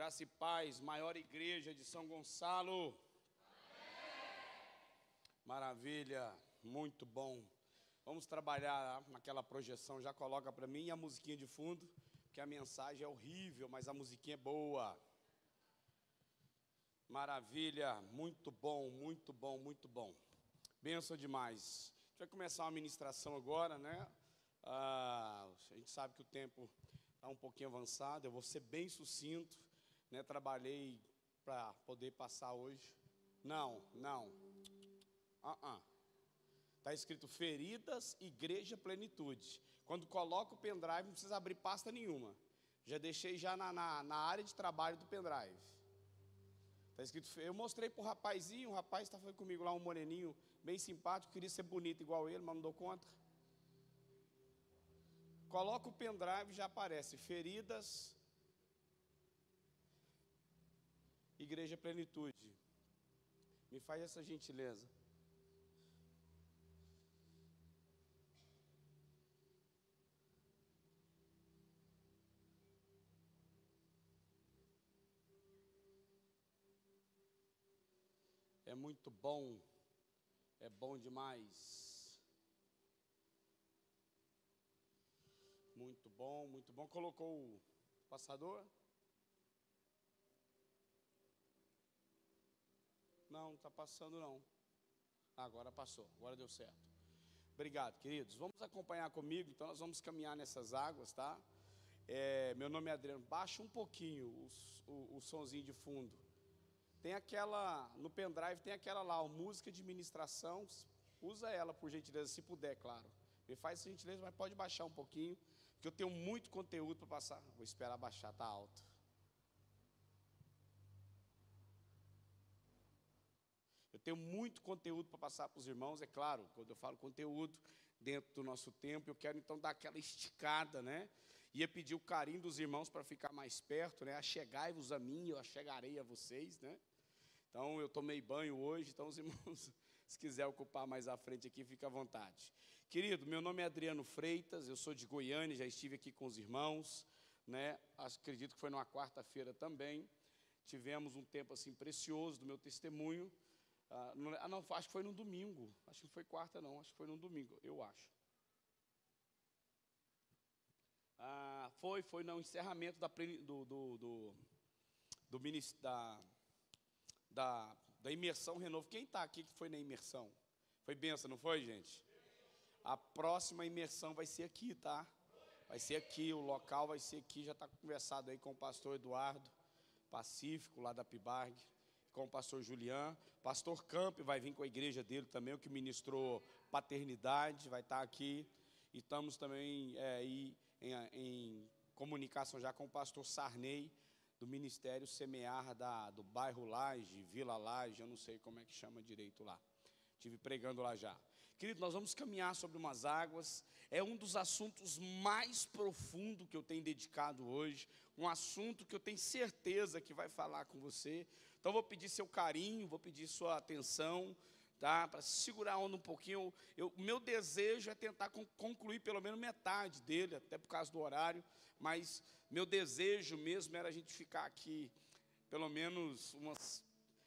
Graça e paz, maior igreja de São Gonçalo. Maravilha, muito bom. Vamos trabalhar naquela projeção, já coloca para mim a musiquinha de fundo, porque a mensagem é horrível, mas a musiquinha é boa. Maravilha, muito bom, muito bom, muito bom. Benção demais. A gente vai começar uma ministração agora, né? A gente sabe que o tempo está um pouquinho avançado, eu vou ser bem sucinto, né? Trabalhei para poder passar hoje. Não. Está escrito feridas, igreja, plenitude. Quando coloca o pendrive, não precisa abrir pasta nenhuma. Já deixei já na área de trabalho do pendrive. Está escrito, eu mostrei para o rapazinho, o rapaz estava comigo lá, um moreninho, bem simpático, queria ser bonito igual ele, mas não dou conta. Coloca o pendrive, já aparece, feridas, igreja, plenitude. Me faz essa gentileza. É muito bom, é bom demais. Muito bom, muito bom. Colocou o passador? Não está passando não. Agora passou, agora deu certo. Obrigado, queridos. Vamos acompanhar comigo, então nós vamos caminhar nessas águas, tá? Meu nome é Adriano. Baixa um pouquinho o sonzinho de fundo. Tem aquela, no pendrive tem aquela lá, música de ministração. Usa ela, por gentileza, se puder, claro. Me faz essa gentileza, mas pode baixar um pouquinho, porque eu tenho muito conteúdo para passar. Vou esperar baixar, tá alto. Eu tenho muito conteúdo para passar para os irmãos, é claro, quando eu falo conteúdo, dentro do nosso tempo, eu quero então dar aquela esticada, né? Ia pedir o carinho dos irmãos para ficar mais perto, né? Achegai-vos a mim, eu achegarei a vocês, né? Então, eu tomei banho hoje, então os irmãos, se quiser ocupar mais à frente aqui, fica à vontade. Querido, meu nome é Adriano Freitas, eu sou de Goiânia, já estive aqui com os irmãos, né? Acredito que foi numa quarta-feira também. Tivemos um tempo assim precioso do meu testemunho. Não, acho que foi no domingo. Acho que não foi quarta, não. Acho que foi no domingo, eu acho. Foi no encerramento da imersão Renovo. Quem está aqui que foi na imersão? Foi benção, não foi, gente? A próxima imersão vai ser aqui, tá? Vai ser aqui, o local vai ser aqui. Já está conversado aí com o pastor Eduardo Pacífico, lá da Pibarg, com o pastor Julian. Pastor Camp vai vir com a igreja dele também, o que ministrou paternidade, vai estar aqui. E estamos também em comunicação já com o pastor Sarney, do Ministério Semear do bairro Laje, Vila Laje, eu não sei como é que chama direito lá. Estive pregando lá já. Querido, nós vamos caminhar sobre umas águas. É um dos assuntos mais profundos que eu tenho dedicado hoje. Um assunto que eu tenho certeza que vai falar com você. Então, vou pedir seu carinho, vou pedir sua atenção, tá? Para segurar a onda um pouquinho. O meu desejo é tentar concluir pelo menos metade dele, até por causa do horário. Mas meu desejo mesmo era a gente ficar aqui pelo menos umas...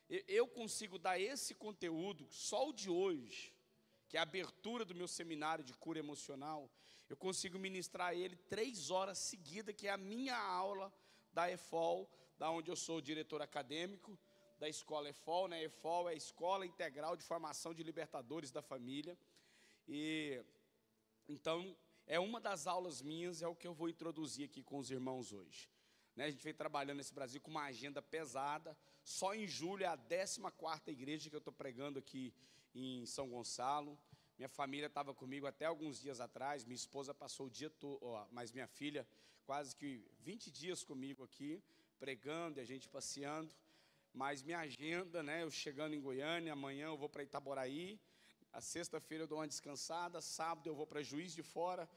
Eu consigo dar esse conteúdo, só o de hoje, que é a abertura do meu seminário de cura emocional, eu consigo ministrar ele 3 horas seguidas, que é a minha aula da EFOL, da onde eu sou diretor acadêmico, da escola EFOL, né? EFOL é a Escola Integral de Formação de Libertadores da Família. E então, é uma das aulas minhas, é o que eu vou introduzir aqui com os irmãos hoje. Né? A gente vem trabalhando nesse Brasil com uma agenda pesada. Só em julho é a 14ª igreja que eu estou pregando aqui em São Gonçalo. Minha família estava comigo até alguns dias atrás. Minha esposa passou o dia todo, mas minha filha quase que 20 dias comigo aqui, pregando e a gente passeando. Mas minha agenda, né, eu chegando em Goiânia, amanhã eu vou para Itaboraí, a sexta-feira eu dou uma descansada, sábado eu vou para Juiz de Fora,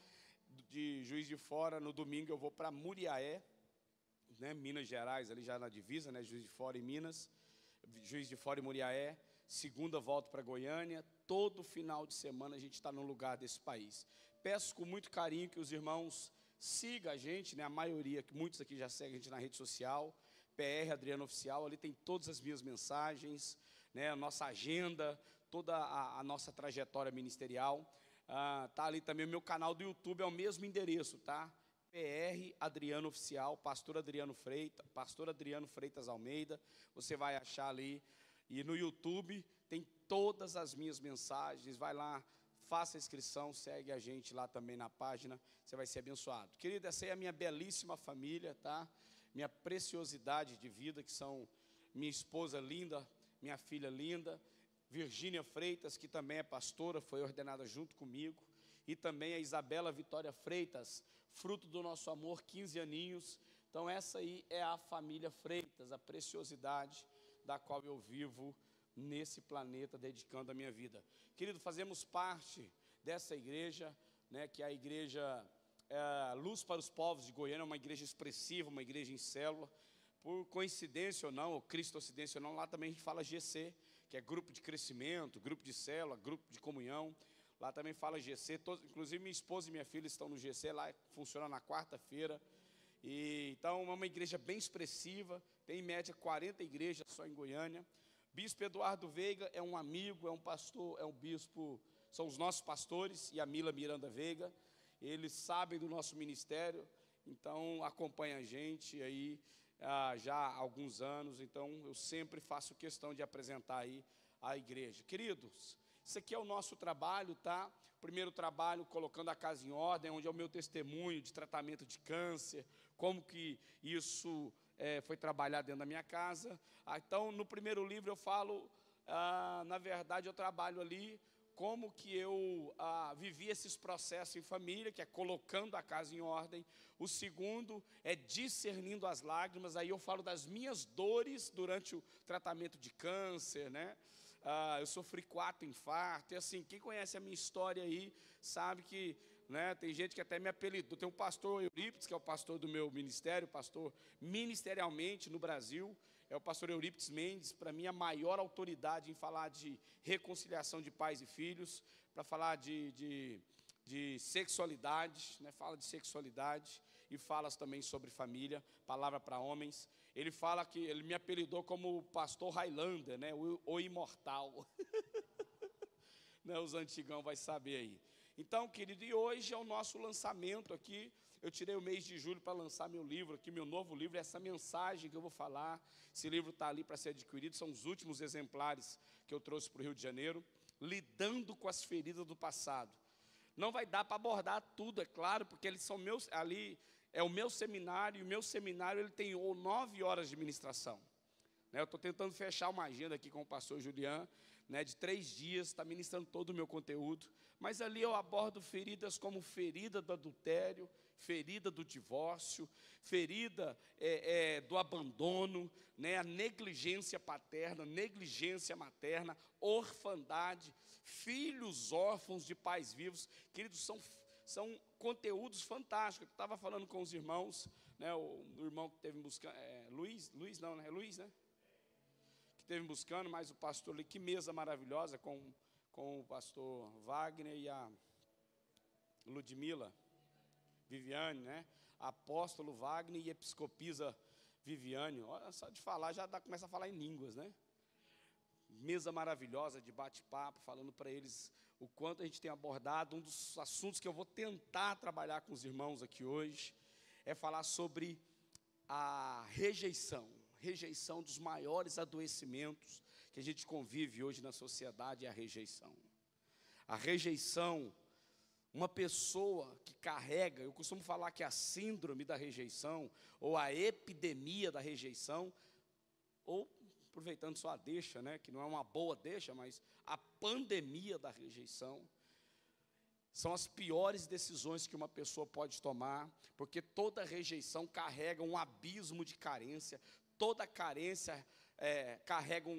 no domingo eu vou para Muriaé, né, Minas Gerais, ali já na divisa, né, Juiz de Fora e Minas, Juiz de Fora e Muriaé, segunda volto para Goiânia, todo final de semana a gente está num lugar desse país. Peço com muito carinho que os irmãos sigam a gente, né, a maioria, muitos aqui já seguem a gente na rede social. PR Adriano Oficial, ali tem todas as minhas mensagens, né, a nossa agenda, toda a nossa trajetória ministerial. Tá ali também o meu canal do YouTube, é o mesmo endereço, tá? PR Adriano Oficial, Pastor Adriano Freitas Almeida, você vai achar ali. E no YouTube tem todas as minhas mensagens, vai lá, faça a inscrição, segue a gente lá também na página, você vai ser abençoado. Querida, essa aí é a minha belíssima família, tá? Minha preciosidade de vida, que são minha esposa linda, minha filha linda, Virgínia Freitas, que também é pastora, foi ordenada junto comigo, e também a Isabela Vitória Freitas, fruto do nosso amor, 15 aninhos. Então essa aí é a família Freitas, a preciosidade da qual eu vivo nesse planeta, dedicando a minha vida. Querido, fazemos parte dessa igreja, né, que é a igreja Luz para os Povos de Goiânia, uma igreja expressiva, uma igreja em célula. Por coincidência ou não, ou cristocência ou não, lá também a gente fala GC, que é grupo de crescimento, grupo de célula, grupo de comunhão. Lá também fala GC, inclusive minha esposa e minha filha estão no GC, lá funciona na quarta-feira. Então é uma igreja bem expressiva, tem em média 40 igrejas só em Goiânia. Bispo Eduardo Veiga é um amigo, é um pastor, é um bispo, são os nossos pastores, e a Mila Miranda Veiga. Eles sabem do nosso ministério, então acompanha a gente aí já há alguns anos, então eu sempre faço questão de apresentar aí a igreja. Queridos, isso aqui é o nosso trabalho, tá? Primeiro trabalho, colocando a casa em ordem, onde é o meu testemunho de tratamento de câncer, como que isso foi trabalhado dentro da minha casa. Então, no primeiro livro eu falo, na verdade, eu trabalho ali como que eu vivi esses processos em família, que é colocando a casa em ordem. O segundo é discernindo as lágrimas, aí eu falo das minhas dores durante o tratamento de câncer, né? Eu sofri 4 infartos, e assim, quem conhece a minha história aí, sabe que, né, tem gente que até me apelidou. Tem um pastor Eurípides, que é o pastor do meu ministério, pastor ministerialmente no Brasil, é o pastor Eurípides Mendes, para mim a maior autoridade em falar de reconciliação de pais e filhos, para falar de sexualidade, né, fala de sexualidade e fala também sobre família, palavra para homens. Ele fala que ele me apelidou como o pastor Highlander, né, o imortal. Né, os antigão vai saber aí. Então, querido, e hoje é o nosso lançamento aqui. Eu tirei o mês de julho para lançar meu livro aqui, meu novo livro, essa mensagem que eu vou falar. Esse livro está ali para ser adquirido, são os últimos exemplares que eu trouxe para o Rio de Janeiro, lidando com as feridas do passado. Não vai dar para abordar tudo, é claro, porque eles são meus, ali é o meu seminário, e o meu seminário ele tem 9 horas de ministração. Né, eu estou tentando fechar uma agenda aqui com o pastor Julián, né, de 3 dias, está ministrando todo o meu conteúdo, mas ali eu abordo feridas como ferida do adultério, ferida do divórcio, ferida do abandono, né, a negligência paterna, negligência materna, orfandade, filhos órfãos de pais vivos. Queridos, são conteúdos fantásticos. Eu estava falando com os irmãos, né, o irmão que esteve buscando, Luiz, né? Que esteve buscando, mas o pastor ali, que mesa maravilhosa com o pastor Wagner e a Ludmila Viviane, né? Apóstolo Wagner e episcopisa Viviane. Olha, só de falar, começa a falar em línguas, né? Mesa maravilhosa de bate-papo, falando para eles o quanto a gente tem abordado. Um dos assuntos que eu vou tentar trabalhar com os irmãos aqui hoje é falar sobre a rejeição dos maiores adoecimentos que a gente convive hoje na sociedade, é a rejeição. A rejeição, uma pessoa que carrega, eu costumo falar que a síndrome da rejeição, ou a epidemia da rejeição, ou, aproveitando só a deixa, né, que não é uma boa deixa, mas a pandemia da rejeição, são as piores decisões que uma pessoa pode tomar, porque toda rejeição carrega um abismo de carência, toda carência carrega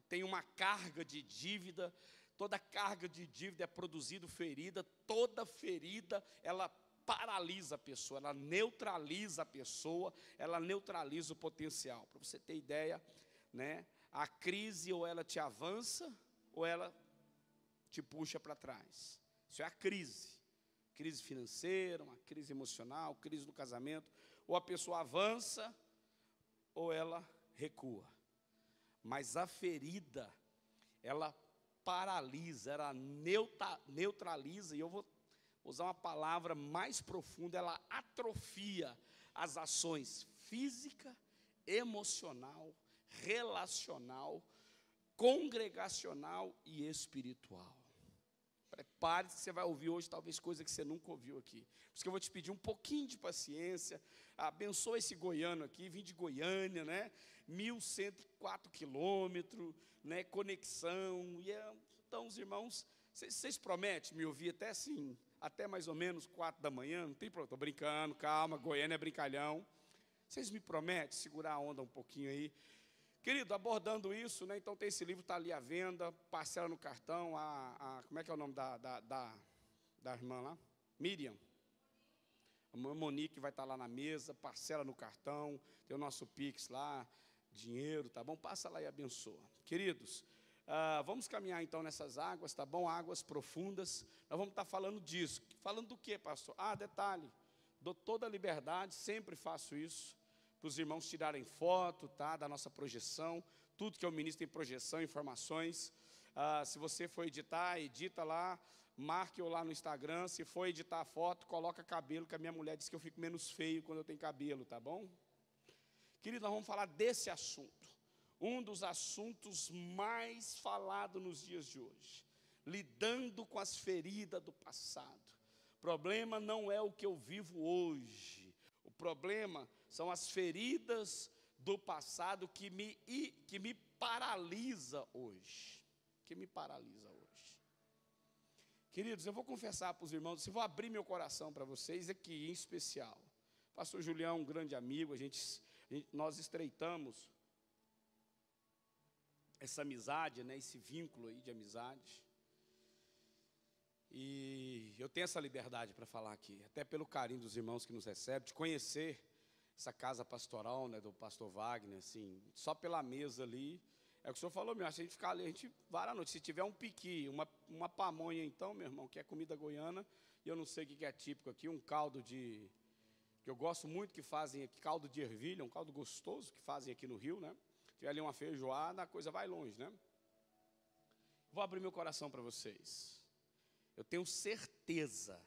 tem uma carga de dívida, toda carga de dívida é produzida ferida, toda ferida, ela paralisa a pessoa, ela neutraliza a pessoa, ela neutraliza o potencial. Para você ter ideia, né, a crise ou ela te avança, ou ela te puxa para trás. Isso é a crise. Crise financeira, uma crise emocional, crise no casamento, ou a pessoa avança, ou ela recua. Mas a ferida, ela paralisa, ela neutraliza, e eu vou usar uma palavra mais profunda, ela atrofia as ações física, emocional, relacional, congregacional e espiritual. Prepare-se, que você vai ouvir hoje talvez coisa que você nunca ouviu aqui. Por isso que eu vou te pedir um pouquinho de paciência. Abençoa esse goiano aqui, vim de Goiânia, né? 1.104 quilômetros, né? Conexão. Então, os irmãos, vocês prometem me ouvir até assim, até mais ou menos 4 da manhã? Não tem problema, estou brincando, calma, Goiânia é brincalhão. Vocês me prometem segurar a onda um pouquinho aí? Querido, abordando isso, né, então tem esse livro, está ali à venda, parcela no cartão, como é que é o nome da irmã lá? Miriam. A Monique vai estar lá na mesa, parcela no cartão, tem o nosso Pix lá, dinheiro, tá bom? Passa lá e abençoa. Queridos, vamos caminhar então nessas águas, tá bom? Águas profundas, nós vamos estar falando disso. Falando do quê, pastor? Detalhe, dou toda a liberdade, sempre faço isso, para os irmãos tirarem foto, tá, da nossa projeção. Tudo que eu ministro tem projeção, informações. Se você for editar, edita lá, marque eu lá no Instagram. Se for editar a foto, coloca cabelo, que a minha mulher diz que eu fico menos feio quando eu tenho cabelo, tá bom? Querido, nós vamos falar desse assunto. Um dos assuntos mais falados nos dias de hoje. Lidando com as feridas do passado. O problema não é o que eu vivo hoje. O problema são as feridas do passado que me paralisa hoje. Que me paralisa hoje. Queridos, eu vou confessar para os irmãos, eu vou abrir meu coração para vocês aqui, em especial. Pastor Julião, um grande amigo, nós estreitamos essa amizade, né, esse vínculo aí de amizade. E eu tenho essa liberdade para falar aqui, até pelo carinho dos irmãos que nos recebem, de conhecer essa casa pastoral, né, do pastor Wagner, assim, só pela mesa ali, é o que o senhor falou mesmo, a gente ficar ali, a gente vara a noite, se tiver um piqui, uma pamonha então, meu irmão, que é comida goiana, e eu não sei o que é típico aqui, um caldo que eu gosto muito que fazem aqui, caldo de ervilha, um caldo gostoso que fazem aqui no Rio, né, tiver ali uma feijoada, a coisa vai longe, né. Vou abrir meu coração para vocês. Eu tenho certeza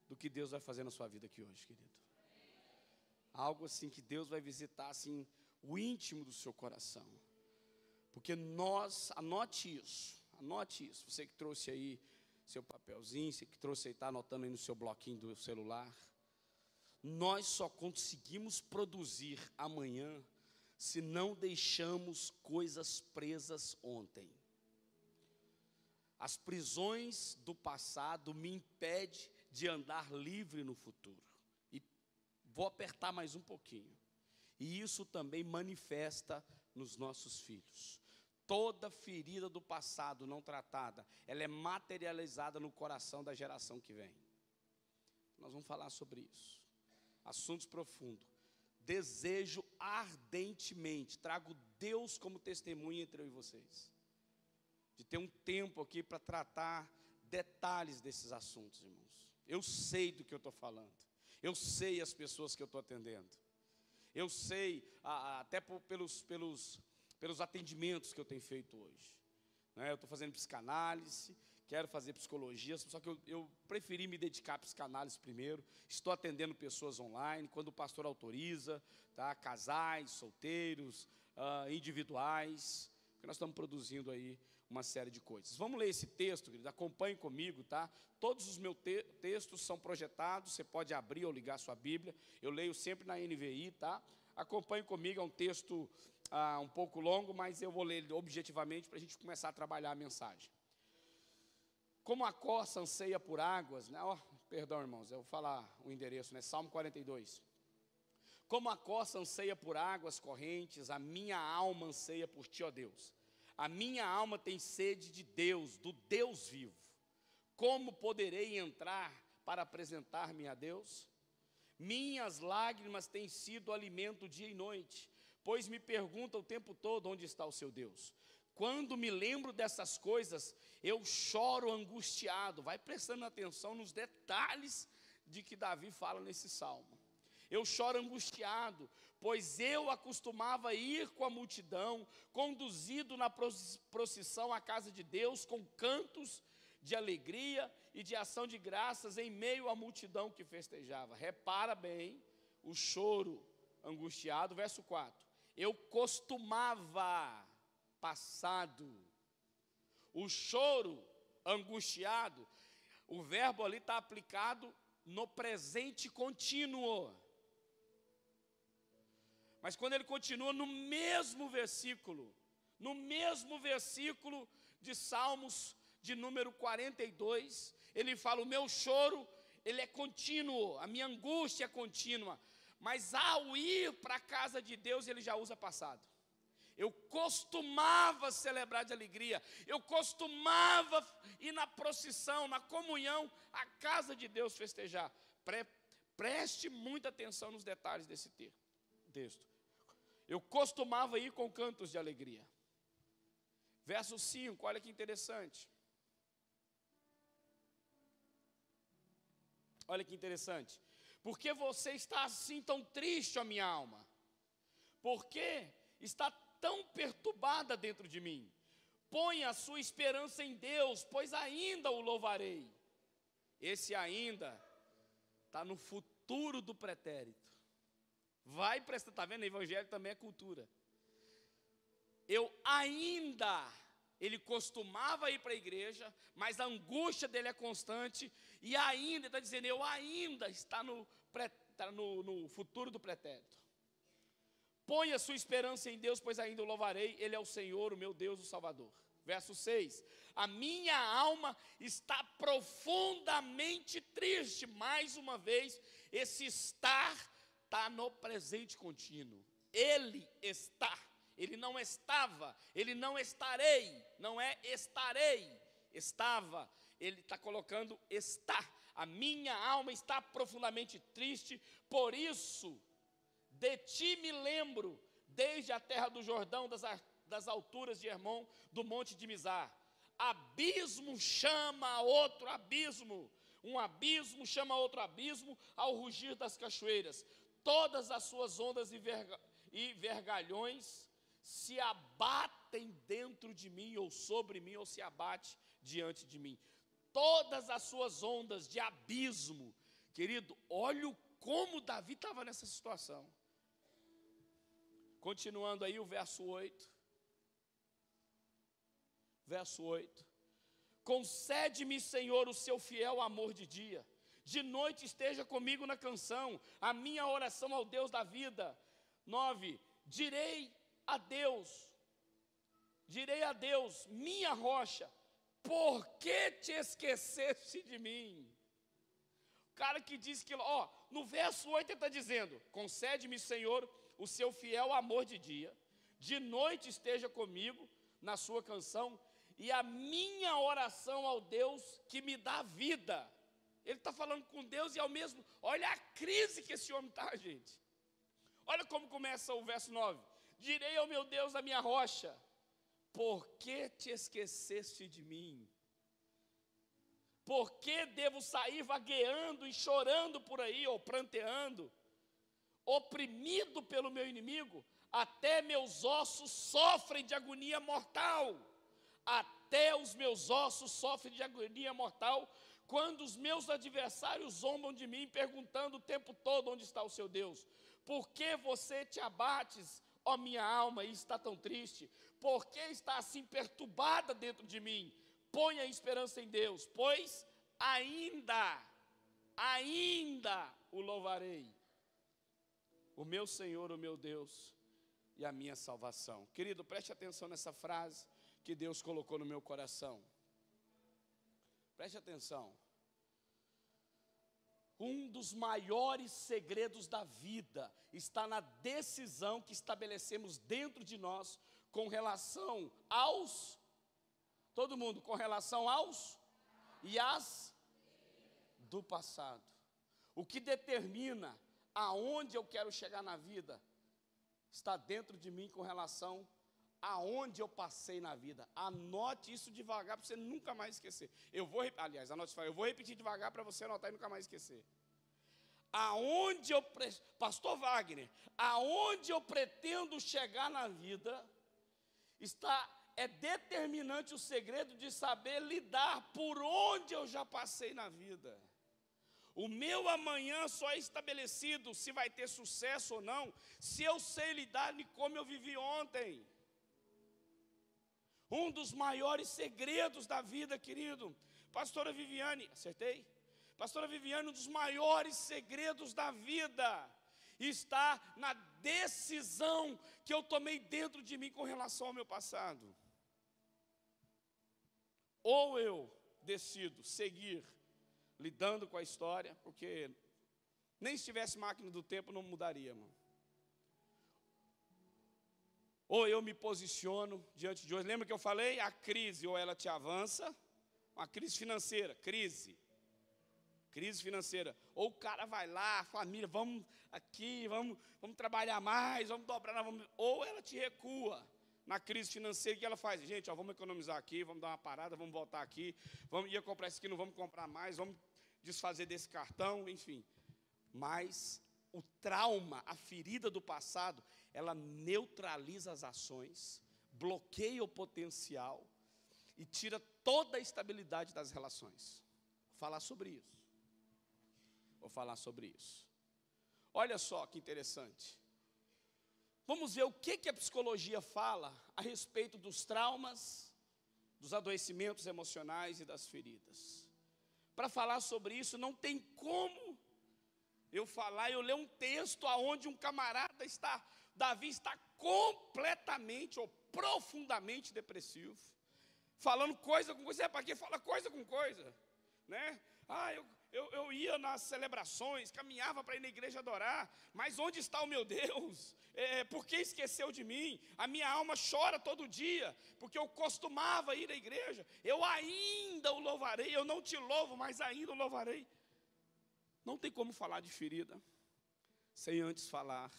do que Deus vai fazer na sua vida aqui hoje, querido. Algo assim que Deus vai visitar, assim, o íntimo do seu coração. Porque anote isso, você que trouxe aí seu papelzinho, você que trouxe aí, está anotando aí no seu bloquinho do celular. Nós só conseguimos produzir amanhã se não deixamos coisas presas ontem. As prisões do passado me impedem de andar livre no futuro. E vou apertar mais um pouquinho. E isso também manifesta nos nossos filhos. Toda ferida do passado não tratada, ela é materializada no coração da geração que vem. Nós vamos falar sobre isso. Assuntos profundos. Desejo ardentemente, trago Deus como testemunha entre eu e vocês. De ter um tempo aqui para tratar detalhes desses assuntos, irmãos. Eu sei do que eu estou falando. Eu sei as pessoas que eu estou atendendo. Eu sei, até pelos atendimentos que eu tenho feito hoje. Eu estou fazendo psicanálise, quero fazer psicologia, só que eu preferi me dedicar à psicanálise primeiro. Estou atendendo pessoas online, quando o pastor autoriza, tá? Casais, solteiros, individuais, porque nós estamos produzindo aí uma série de coisas. Vamos ler esse texto, querido, acompanhe comigo, tá? Todos os meus textos são projetados, você pode abrir ou ligar a sua Bíblia, eu leio sempre na NVI, tá? Acompanhe comigo, é um texto um pouco longo, mas eu vou ler objetivamente para a gente começar a trabalhar a mensagem. Como a corça anseia por águas, né? Perdão, irmãos, eu vou falar o endereço, né? Salmo 42. Como a corça anseia por águas correntes, a minha alma anseia por ti, ó Deus. A minha alma tem sede de Deus, do Deus vivo. Como poderei entrar para apresentar-me a Deus? Minhas lágrimas têm sido alimento dia e noite, pois me perguntam o tempo todo onde está o seu Deus. Quando me lembro dessas coisas, eu choro angustiado. Vai prestando atenção nos detalhes de que Davi fala nesse salmo. Eu choro angustiado, pois eu acostumava ir com a multidão, conduzido na procissão à casa de Deus, com cantos de alegria e de ação de graças em meio à multidão que festejava. Repara bem o choro angustiado, verso 4. Eu costumava, passado. O choro angustiado, o verbo ali está aplicado no presente contínuo. Mas quando ele continua no mesmo versículo de Salmos de número 42, ele fala: o meu choro, ele é contínuo, a minha angústia é contínua. Mas ao ir para a casa de Deus, ele já usa passado. Eu costumava celebrar de alegria, eu costumava ir na procissão, na comunhão, à casa de Deus festejar. Preste muita atenção nos detalhes desse texto. Eu costumava ir com cantos de alegria. Verso 5, olha que interessante. Olha que interessante. Por que você está assim tão triste, ó minha alma? Por que está tão perturbada dentro de mim? Põe a sua esperança em Deus, pois ainda o louvarei. Esse ainda está no futuro do pretérito. Vai prestar, está vendo? O evangelho também é cultura. Ele costumava ir para a igreja, mas a angústia dele é constante, e ainda, está dizendo, eu ainda está no futuro do pretérito. Põe a sua esperança em Deus, pois ainda o louvarei, Ele é o Senhor, o meu Deus, o Salvador. Verso 6, a minha alma está profundamente triste. Mais uma vez, esse estar está no presente contínuo. Ele está, ele não estava, ele não estarei, não é estarei, estava, ele está colocando está. A minha alma está profundamente triste, por isso, de ti me lembro, desde a terra do Jordão, das alturas de Hermon, do monte de Mizar. Abismo chama outro abismo, um abismo chama outro abismo ao rugir das cachoeiras. Todas as suas ondas e vergalhões se abatem dentro de mim, ou sobre mim, ou se abate diante de mim. Todas as suas ondas de abismo. Querido, olha como Davi estava nessa situação. Continuando aí o verso 8. Verso 8. Concede-me, Senhor, o seu fiel amor de dia. De noite esteja comigo na canção, a minha oração ao Deus da vida. 9. Direi a Deus, minha rocha, por que te esqueceste de mim? O cara que diz que, no verso 8 ele está dizendo, concede-me, Senhor, o seu fiel amor de dia, de noite esteja comigo na sua canção, e a minha oração ao Deus que me dá vida. Ele está falando com Deus e ao mesmo... Olha a crise que esse homem está, gente. Olha como começa o verso 9. Direi ao meu Deus, a minha rocha, por que te esqueceste de mim? Por que devo sair vagueando e chorando por aí, ou pranteando, oprimido pelo meu inimigo? Até meus ossos sofrem de agonia mortal. Até os meus ossos sofrem de agonia mortal, quando os meus adversários zombam de mim, perguntando o tempo todo onde está o seu Deus. Por que você te abates, ó minha alma, e está tão triste? Por que está assim perturbada dentro de mim? Ponha a esperança em Deus, pois ainda o louvarei. O meu Senhor, o meu Deus e a minha salvação. Querido, preste atenção nessa frase que Deus colocou no meu coração. Preste atenção. Um dos maiores segredos da vida está na decisão que estabelecemos dentro de nós com relação aos, todo mundo, com relação aos e às do passado. O que determina aonde eu quero chegar na vida está dentro de mim com relação aonde eu passei na vida. Anote isso devagar para você nunca mais esquecer. Anote isso, eu vou repetir devagar para você anotar e nunca mais esquecer. Pastor Wagner, aonde eu pretendo chegar na vida, é determinante o segredo de saber lidar por onde eu já passei na vida. O meu amanhã só é estabelecido se vai ter sucesso ou não, se eu sei lidar de como eu vivi ontem. Um dos maiores segredos da vida, querido, pastora Viviane, acertei? Pastora Viviane, um dos maiores segredos da vida está na decisão que eu tomei dentro de mim com relação ao meu passado. Ou eu decido seguir lidando com a história, porque nem se tivesse máquina do tempo não mudaria, irmão. Ou eu me posiciono diante de hoje. Lembra que eu falei? A crise, ou ela te avança, uma crise financeira, crise financeira. Ou o cara vai lá, família, vamos aqui, vamos trabalhar mais, vamos dobrar, ou ela te recua. Na crise financeira, o que ela faz? Gente, vamos economizar aqui, vamos dar uma parada, vamos voltar aqui, ia comprar isso aqui, não vamos comprar mais, vamos desfazer desse cartão, enfim. Mas o trauma, a ferida do passado, ela neutraliza as ações, bloqueia o potencial e tira toda a estabilidade das relações. Vou falar sobre isso. Olha só que interessante. Vamos ver o que a psicologia fala a respeito dos traumas, dos adoecimentos emocionais e das feridas. Para falar sobre isso, não tem como eu ler um texto onde um camarada Davi está completamente ou profundamente depressivo, falando coisa com coisa. Para que fala coisa com coisa? Né? Eu ia nas celebrações, caminhava para ir na igreja adorar, mas onde está o meu Deus? Por que esqueceu de mim? A minha alma chora todo dia, porque eu costumava ir à igreja. Eu ainda o louvarei, eu não te louvo, mas ainda o louvarei. Não tem como falar de ferida sem antes falar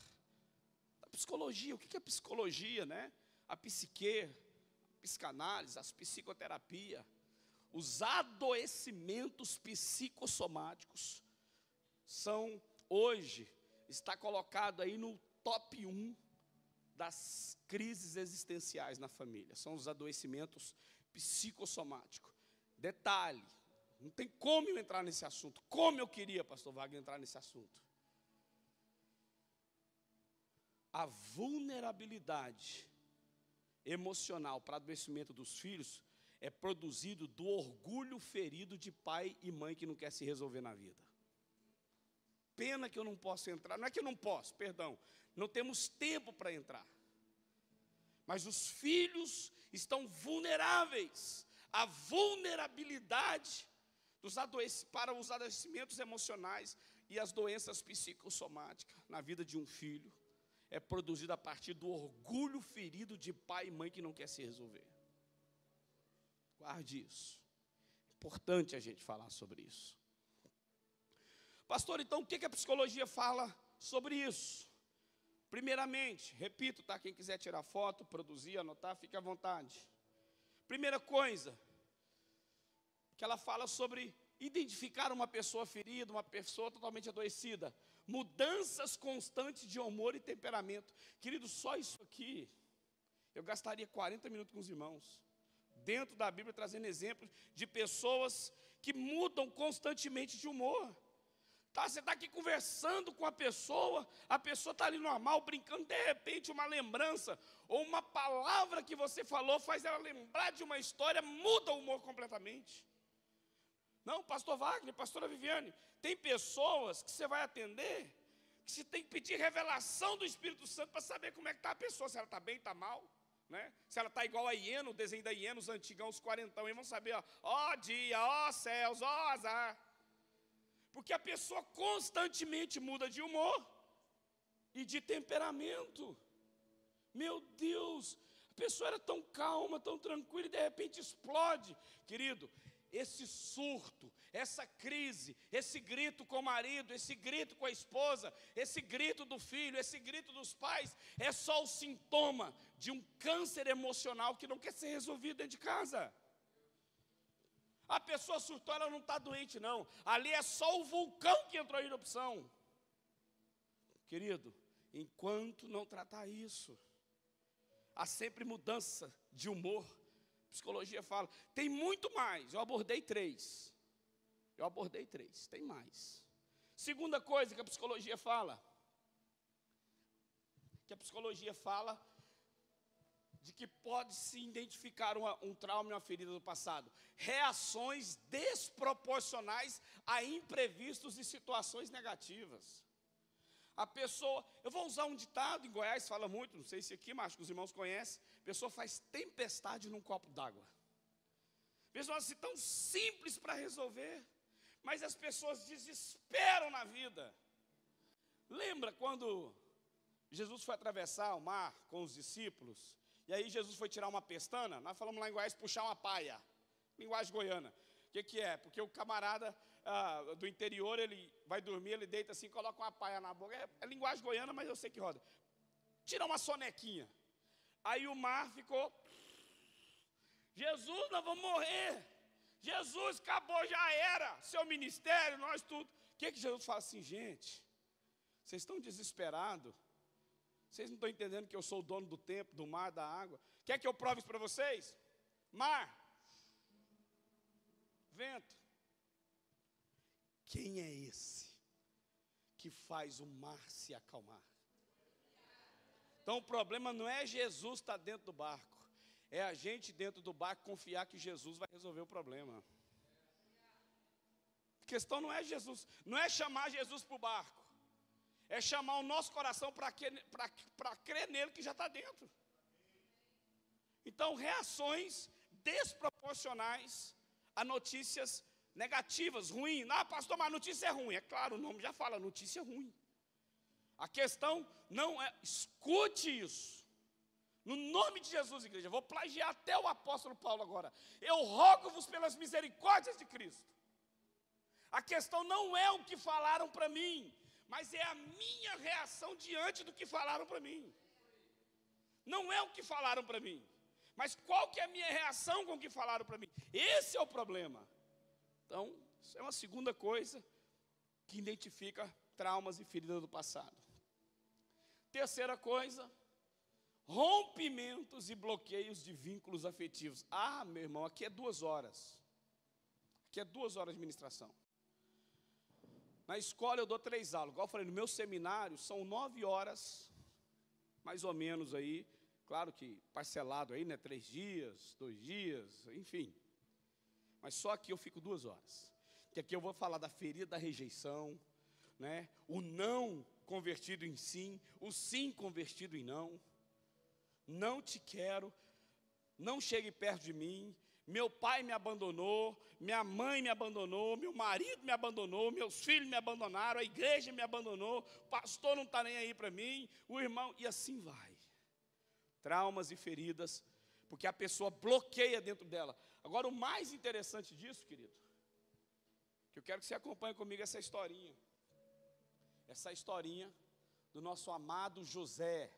da psicologia. O que é psicologia, né? A psique, a psicanálise, a psicoterapia. Os adoecimentos psicossomáticos está colocado aí no top 1 das crises existenciais na família. São os adoecimentos psicossomáticos. Detalhe, não tem como eu entrar nesse assunto. Como eu queria, pastor Wagner, entrar nesse assunto. A vulnerabilidade emocional para adoecimento dos filhos é produzido do orgulho ferido de pai e mãe que não quer se resolver na vida. Pena que eu não posso entrar, não é que eu não posso, perdão, não temos tempo para entrar. Mas os filhos estão vulneráveis. A vulnerabilidade para os adoecimentos emocionais e as doenças psicossomáticas na vida de um filho é produzida a partir do orgulho ferido de pai e mãe que não quer se resolver. Guarde isso. É importante a gente falar sobre isso. Pastor, então o que a psicologia fala sobre isso? Primeiramente, repito, tá? Quem quiser tirar foto, produzir, anotar, fique à vontade. Primeira coisa, que ela fala sobre identificar uma pessoa ferida, uma pessoa totalmente adoecida. Mudanças constantes de humor e temperamento. Querido, só isso aqui, eu gastaria 40 minutos com os irmãos. Dentro da Bíblia, trazendo exemplos de pessoas que mudam constantemente de humor. Você está aqui conversando com a pessoa está ali normal, brincando, de repente uma lembrança, ou uma palavra que você falou, faz ela lembrar de uma história, muda o humor completamente. Não, pastor Wagner, pastora Viviane, tem pessoas que você vai atender, que você tem que pedir revelação do Espírito Santo para saber como é que está a pessoa, se ela está bem, está mal. Né? Se ela está igual a hiena, o desenho da hiena, os antigão, os quarentão, e vão saber, ó dia, ó céus, ó azar. Porque a pessoa constantemente muda de humor e de temperamento. Meu Deus, a pessoa era tão calma, tão tranquila, e de repente explode. Querido, esse surto, essa crise, esse grito com o marido, esse grito com a esposa, esse grito do filho, esse grito dos pais, é só o sintoma de um câncer emocional que não quer ser resolvido dentro de casa. A pessoa surtou, ela não está doente não, ali é só o vulcão que entrou em erupção. Querido, enquanto não tratar isso, há sempre mudança de humor. A psicologia fala, tem muito mais. Eu abordei três, tem mais. Segunda coisa que a psicologia fala, de que pode-se identificar um trauma e uma ferida do passado. Reações desproporcionais a imprevistos e situações negativas. A pessoa, eu vou usar um ditado, em Goiás fala muito, não sei se aqui, mas acho que os irmãos conhecem, a pessoa faz tempestade num copo d'água. Pessoas assim tão simples para resolver, mas as pessoas desesperam na vida. Lembra quando Jesus foi atravessar o mar com os discípulos, e aí Jesus foi tirar uma pestana? Nós falamos lá em Goiás, puxar uma paia, linguagem goiana. O que é? Porque o camarada do interior, ele vai dormir, ele deita assim, coloca uma paia na boca. É linguagem goiana, mas eu sei que roda. Tira uma sonequinha. Aí o mar ficou, Jesus, nós vamos morrer. Jesus, acabou, já era. Seu ministério, nós tudo. O que Jesus fala assim, gente? Vocês estão desesperados? Vocês não estão entendendo que eu sou o dono do tempo, do mar, da água? Quer que eu prove isso para vocês? Mar, vento. Quem é esse que faz o mar se acalmar? Então o problema não é Jesus estar dentro do barco, é a gente dentro do barco confiar que Jesus vai resolver o problema. A questão não é Jesus, não é chamar Jesus para o barco, é chamar o nosso coração para crer nele que já está dentro. Então, reações desproporcionais a notícias negativas, ruins. Ah, pastor, mas a notícia é ruim. É claro, o nome já fala, notícia é ruim. A questão não é, escute isso. No nome de Jesus, igreja, vou plagiar até o apóstolo Paulo agora. Eu rogo-vos pelas misericórdias de Cristo. A questão não é o que falaram para mim, mas é a minha reação diante do que falaram para mim. Não é o que falaram para mim, mas qual que é a minha reação com o que falaram para mim. Esse é o problema. Então, isso é uma segunda coisa que identifica traumas e feridas do passado. Terceira coisa, rompimentos e bloqueios de vínculos afetivos. Ah, meu irmão, aqui é 2 horas. Aqui é 2 horas de ministração. Na escola eu dou 3 aulas. Igual eu falei, no meu seminário são 9 horas, mais ou menos aí. Claro que parcelado aí, né? 3 dias, 2 dias, enfim. Mas só aqui eu fico 2 horas. Que aqui eu vou falar da ferida da rejeição, né? O não convertido em sim, o sim convertido em não. Não te quero, não chegue perto de mim. Meu pai me abandonou, minha mãe me abandonou, meu marido me abandonou, meus filhos me abandonaram, a igreja me abandonou, o pastor não está nem aí para mim, o irmão, e assim vai. Traumas e feridas, porque a pessoa bloqueia dentro dela. Agora, o mais interessante disso, querido, que eu quero que você acompanhe comigo essa historinha do nosso amado José.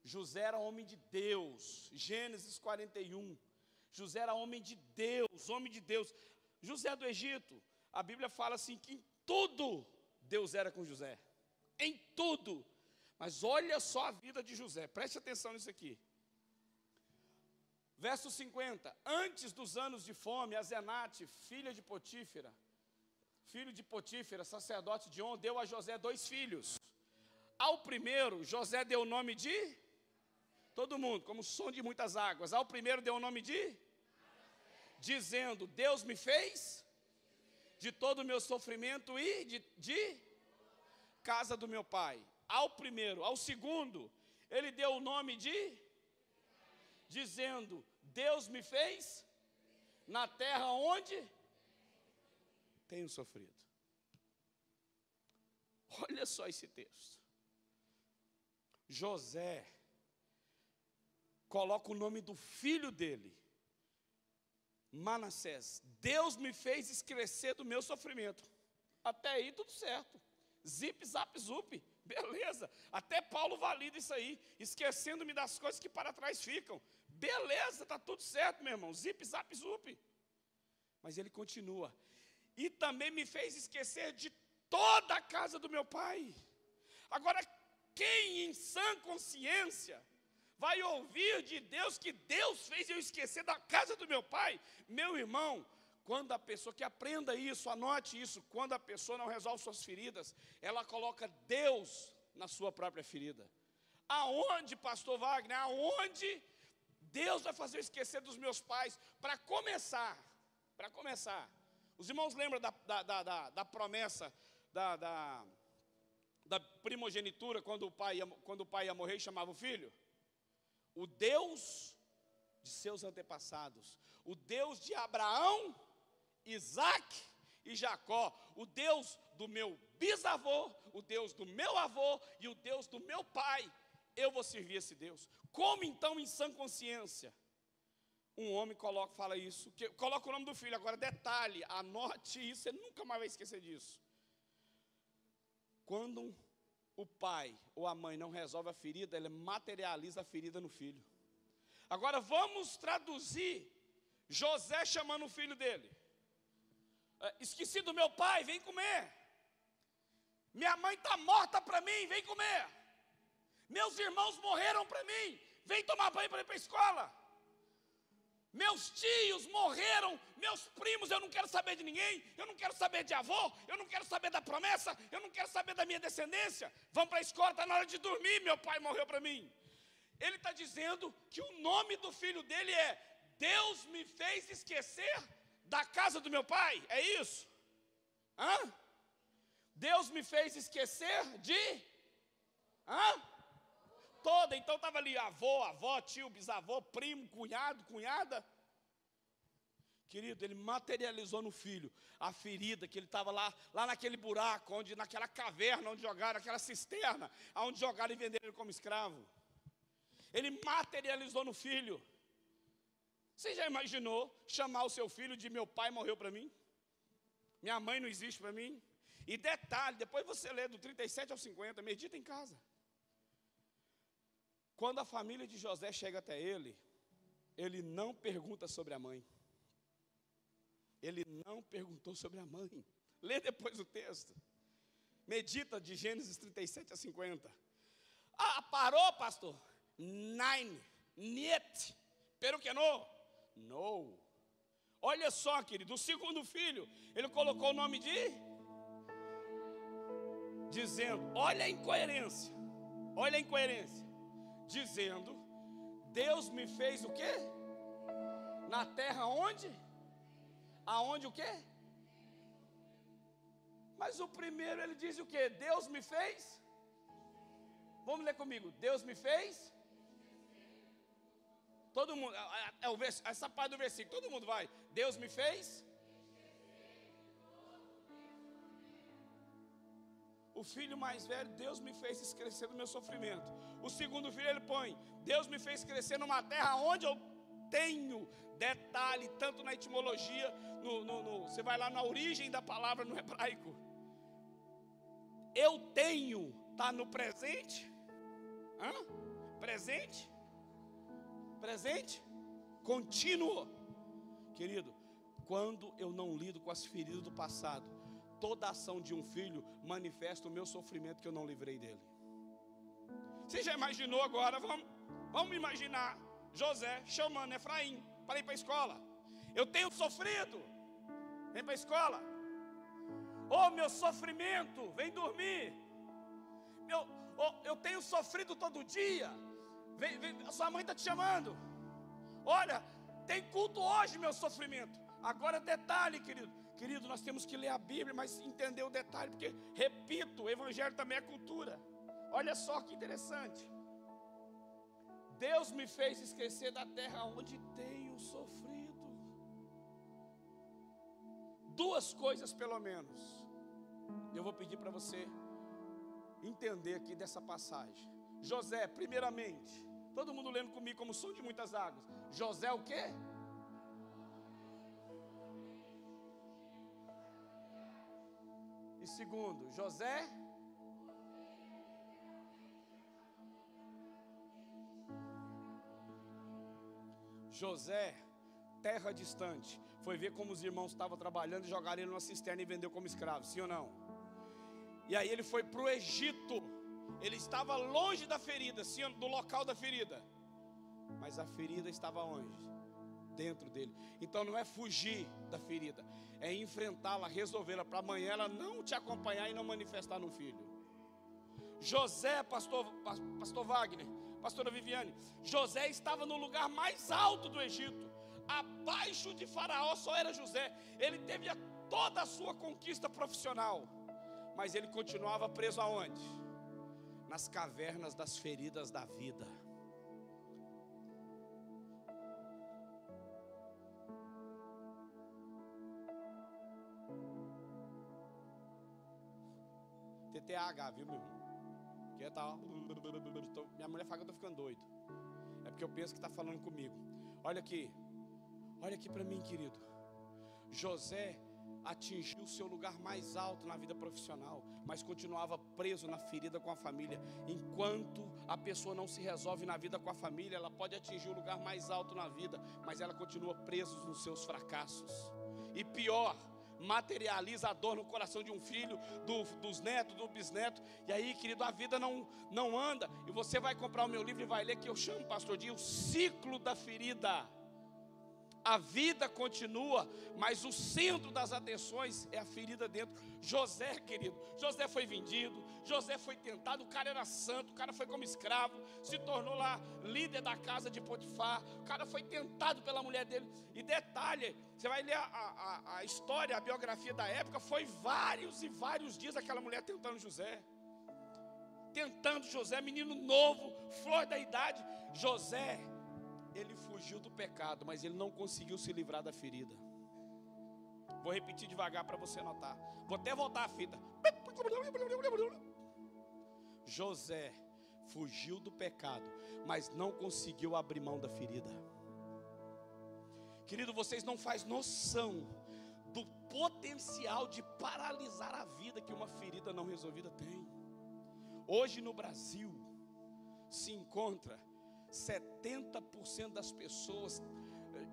José era homem de Deus, Gênesis 41, José era homem de Deus, José do Egito, a Bíblia fala assim, que em tudo Deus era com José, em tudo, mas olha só a vida de José, preste atenção nisso aqui, verso 50, antes dos anos de fome, Azenate, filho de Potífera, sacerdote de On, deu a José 2 filhos, ao primeiro, José deu o nome de, todo mundo, como som de muitas águas, ao primeiro deu o nome de, dizendo, Deus me fez, de todo o meu sofrimento e de casa do meu pai, ao primeiro, ao segundo, ele deu o nome de, dizendo, Deus me fez, na terra onde tenho sofrido. Olha só esse texto, José coloca o nome do filho dele, Manassés. Deus me fez esquecer do meu sofrimento. Até aí tudo certo. Zip, zap, zup. Beleza. Até Paulo valida isso aí. Esquecendo-me das coisas que para trás ficam. Beleza, está tudo certo, meu irmão. Zip, zap, zup. Mas ele continua. E também me fez esquecer de toda a casa do meu pai. Agora, quem em sã consciência vai ouvir de Deus que Deus fez eu esquecer da casa do meu pai? Meu irmão, quando a pessoa, que aprenda isso, anote isso, quando a pessoa não resolve suas feridas, ela coloca Deus na sua própria ferida. Aonde, pastor Wagner, aonde Deus vai fazer eu esquecer dos meus pais? Para começar, os irmãos lembram da promessa, da primogenitura, quando o pai ia morrer e chamava o filho? O Deus de seus antepassados, o Deus de Abraão, Isaac e Jacó, o Deus do meu bisavô, o Deus do meu avô e o Deus do meu pai, eu vou servir esse Deus. Como então, em sã consciência, um homem fala isso, coloca o nome do filho? Agora detalhe, anote isso, você nunca mais vai esquecer disso. Quando o pai ou a mãe não resolve a ferida, ele materializa a ferida no filho. Agora vamos traduzir José chamando o filho dele. Esqueci do meu pai, vem comer. Minha mãe está morta para mim, vem comer. Meus irmãos morreram para mim, vem tomar banho para ir para a escola. Meus tios morreram, meus primos, eu não quero saber de ninguém, eu não quero saber de avô, eu não quero saber da promessa, eu não quero saber da minha descendência. Vamos para a escola, está na hora de dormir, meu pai morreu para mim. Ele está dizendo que o nome do filho dele é: Deus me fez esquecer da casa do meu pai, é isso? Deus me fez esquecer de? Toda, então estava ali avó, tio, bisavô, primo, cunhado, cunhada. Querido, ele materializou no filho a ferida que ele estava lá naquele buraco, naquela caverna onde jogaram, aquela cisterna, onde jogaram e venderam ele como escravo. Ele materializou no filho. Você já imaginou chamar o seu filho de meu pai morreu para mim? Minha mãe não existe para mim? E detalhe, depois você lê do 37 ao 50, medita em casa. Quando a família de José chega até ele, ele não pergunta sobre a mãe. Ele não perguntou sobre a mãe. Lê depois o texto. Medita de Gênesis 37 a 50. Parou, pastor? Nine, niet, pero que não? No. Olha só, querido, o segundo filho, ele colocou o nome de? Dizendo, olha a incoerência. Dizendo, Deus me fez o quê? Na terra onde? Aonde o quê? Mas o primeiro ele diz o quê? Deus me fez? Vamos ler comigo. Deus me fez? Todo mundo, essa parte do versículo, todo mundo vai. Deus me fez? O filho mais velho, Deus me fez crescer no meu sofrimento. O segundo filho ele põe, Deus me fez crescer numa terra onde eu tenho. Detalhe, tanto na etimologia, você vai lá na origem da palavra no hebraico. Eu tenho, está no presente? Presente? Contínuo. Querido, quando eu não lido com as feridas do passado, toda ação de um filho manifesta o meu sofrimento que eu não livrei dele. Você já imaginou agora? Vamos imaginar José chamando Efraim para ir para a escola. Eu tenho sofrido, vem para a escola. Meu sofrimento, vem dormir. Eu tenho sofrido todo dia. A sua mãe está te chamando. Olha, tem culto hoje, meu sofrimento. Agora detalhe, querido, nós temos que ler a Bíblia, mas entender o detalhe, porque, repito, o Evangelho também é cultura. Olha só que interessante. Deus me fez esquecer da terra onde tenho sofrido. Duas coisas pelo menos eu vou pedir para você entender aqui dessa passagem. José, primeiramente, todo mundo lendo comigo como som de muitas águas. José o quê? E segundo, José? José, terra distante, foi ver como os irmãos estavam trabalhando e jogaram ele numa cisterna e vendeu como escravo, sim ou não? E aí ele foi para o Egito. Ele estava longe da ferida, sim, do local da ferida. Mas a ferida estava onde? Dentro dele. Então não é fugir da ferida, é enfrentá-la, resolvê-la, para amanhã ela não te acompanhar e não manifestar no filho. José, pastor Wagner, pastora Viviane, José estava no lugar mais alto do Egito. Abaixo de Faraó só era José. Ele teve toda a sua conquista profissional, mas ele continuava preso aonde? Nas cavernas das feridas da vida. TTAH, viu, meu irmão? Que tá... Minha mulher fala que eu estou ficando doido. É porque eu penso que está falando comigo. Olha aqui para mim, querido. José atingiu o seu lugar mais alto na vida profissional, mas continuava preso na ferida com a família. Enquanto a pessoa não se resolve na vida com a família, ela pode atingir o lugar mais alto na vida, mas ela continua presa nos seus fracassos. E pior, materializa a dor no coração de um filho, dos netos, do bisneto. E aí, querido, a vida não anda. E você vai comprar o meu livro e vai ler, que eu chamo, pastor Dinho, o ciclo da ferida. A vida continua, mas o centro das atenções é a ferida dentro. José, querido, José foi vendido, José foi tentado, o cara era santo, o cara foi como escravo, se tornou lá líder da casa de Potifar, o cara foi tentado pela mulher dele. E detalhe, você vai ler a história, a biografia da época, foi vários e vários dias aquela mulher tentando José, menino novo, flor da idade. José, ele fugiu do pecado, mas ele não conseguiu se livrar da ferida. Vou repetir devagar para você notar. Vou até voltar a fita. José fugiu do pecado, mas não conseguiu abrir mão da ferida. Querido, vocês não fazem noção do potencial de paralisar a vida que uma ferida não resolvida tem. Hoje no Brasil se encontra 70% das pessoas,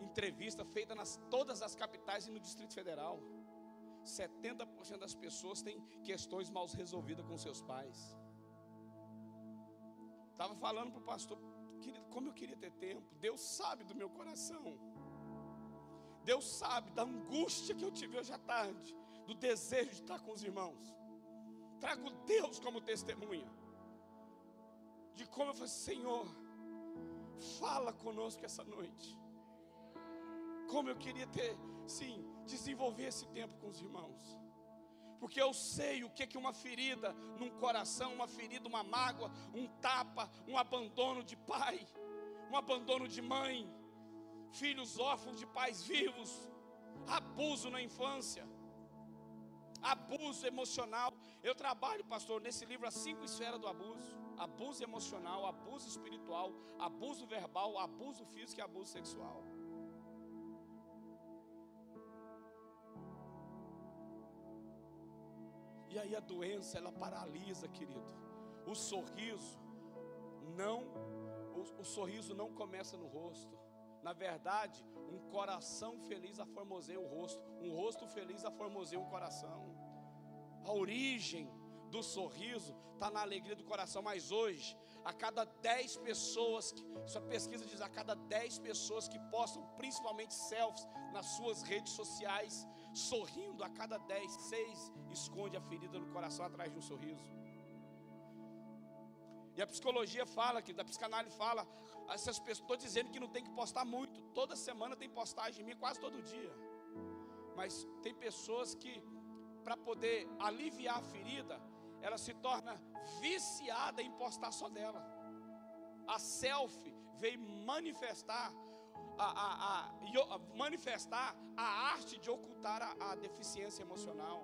entrevista feita nas todas as capitais e no Distrito Federal, 70% das pessoas têm questões mal resolvidas com seus pais. Estava falando para o pastor, querido, como eu queria ter tempo. Deus sabe do meu coração, Deus sabe da angústia que eu tive hoje à tarde, do desejo de estar com os irmãos. Trago Deus como testemunha de como eu falei, Senhor, fala conosco essa noite. Como eu queria desenvolver esse tempo com os irmãos. Porque eu sei o que é uma ferida num coração, uma ferida, uma mágoa, um tapa, um abandono de pai, um abandono de mãe, filhos órfãos de pais vivos, abuso na infância, abuso emocional. Eu trabalho, pastor, nesse livro as 5 esferas do abuso. Abuso emocional, abuso espiritual, abuso verbal, abuso físico e abuso sexual. E aí a doença, ela paralisa, querido. O sorriso não começa no rosto. Na verdade, um coração feliz aformoseia o rosto. Um rosto feliz aformoseia um coração. A origem do sorriso está na alegria do coração. Mas hoje, a cada 10 pessoas, essa pesquisa diz, a cada 10 pessoas que postam principalmente selfies nas suas redes sociais, sorrindo, a cada 10, 6 esconde a ferida no coração atrás de um sorriso. E a psicologia fala, que da psicanálise fala, essas pessoas, estou dizendo que não tem que postar muito, toda semana tem postagem minha, quase todo dia. Mas tem pessoas que, para poder aliviar a ferida, ela se torna viciada em postar só dela. A selfie veio manifestar a arte de ocultar a deficiência emocional.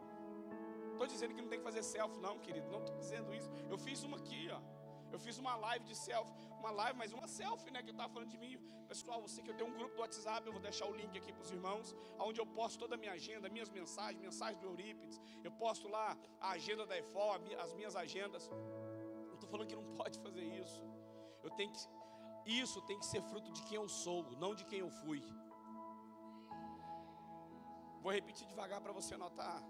Estou dizendo que não tem que fazer selfie não, querido, não estou dizendo isso. Eu fiz uma aqui, ó. Eu fiz uma live de selfie, mas uma selfie, né, que eu estava falando de mim. Pessoal, você que eu tenho um grupo do WhatsApp, eu vou deixar o link aqui para os irmãos, onde eu posto toda a minha agenda, minhas mensagens do Eurípides. Eu posto lá a agenda da EFO, as minhas agendas. Eu estou falando que não pode fazer isso. Isso tem que ser fruto de quem eu sou, não de quem eu fui. Vou repetir devagar para você notar.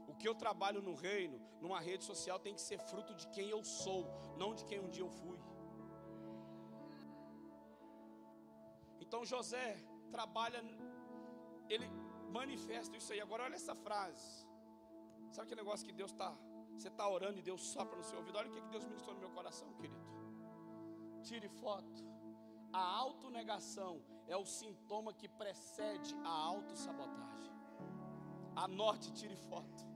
O O que eu trabalho no reino, numa rede social, tem que ser fruto de quem eu sou, não de quem um dia eu fui. Então José trabalha, ele manifesta isso aí. Agora olha essa frase. Sabe aquele negócio que Deus está, você está orando e Deus sopra no seu ouvido? Olha o que Deus ministrou no meu coração, querido. Tire foto. A autonegação é o sintoma que precede a autossabotagem. Anote, tire foto.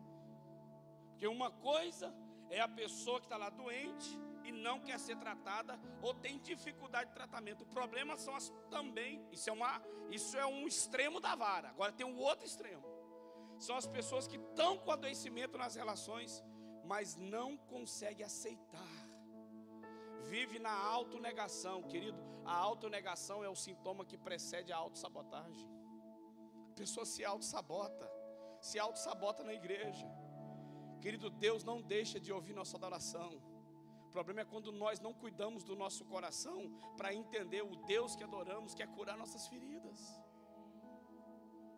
Porque uma coisa é a pessoa que está lá doente e não quer ser tratada ou tem dificuldade de tratamento. O problema são as também, isso é um extremo da vara. Agora tem um outro extremo. São as pessoas que estão com adoecimento nas relações, mas não conseguem aceitar. Vive na autonegação, querido. A autonegação é o sintoma que precede a autossabotagem. A pessoa se autossabota na igreja. Querido, Deus não deixa de ouvir nossa adoração. O problema é quando nós não cuidamos do nosso coração para entender o Deus que adoramos, que é curar nossas feridas.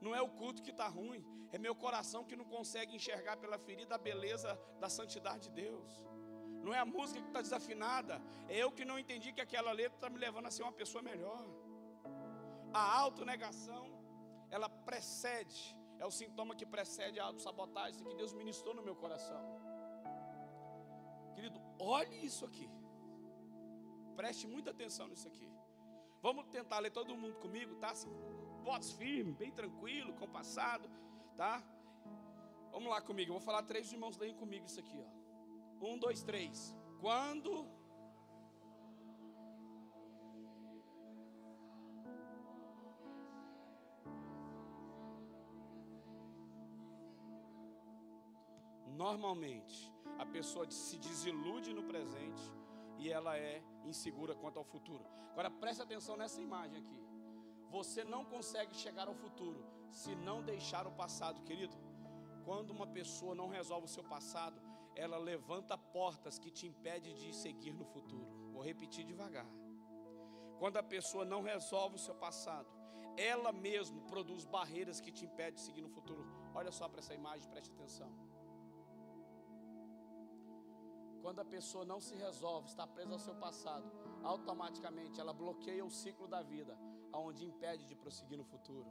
Não é o culto que está ruim, é meu coração que não consegue enxergar pela ferida a beleza da santidade de Deus. Não é a música que está desafinada, é eu que não entendi que aquela letra está me levando a ser uma pessoa melhor. A autonegação, ela precede, é o sintoma que precede a autossabotagem que Deus ministrou no meu coração. Querido, olhe isso aqui. Preste muita atenção nisso aqui. Vamos tentar ler todo mundo comigo, tá? Assim, voz firme, bem tranquilo, compassado, tá? Vamos lá comigo, eu vou falar 3 irmãos, leem comigo isso aqui, ó. 1, 2, 3. Quando normalmente a pessoa se desilude no presente e ela é insegura quanto ao futuro. Agora preste atenção nessa imagem aqui. Você não consegue chegar ao futuro se não deixar o passado, querido. Quando uma pessoa não resolve o seu passado, ela levanta portas que te impedem de seguir no futuro. Vou repetir devagar. Quando a pessoa não resolve o seu passado, ela mesma produz barreiras que te impedem de seguir no futuro. Olha só para essa imagem, preste atenção. Quando a pessoa não se resolve, está presa ao seu passado, automaticamente ela bloqueia o ciclo da vida, aonde impede de prosseguir no futuro.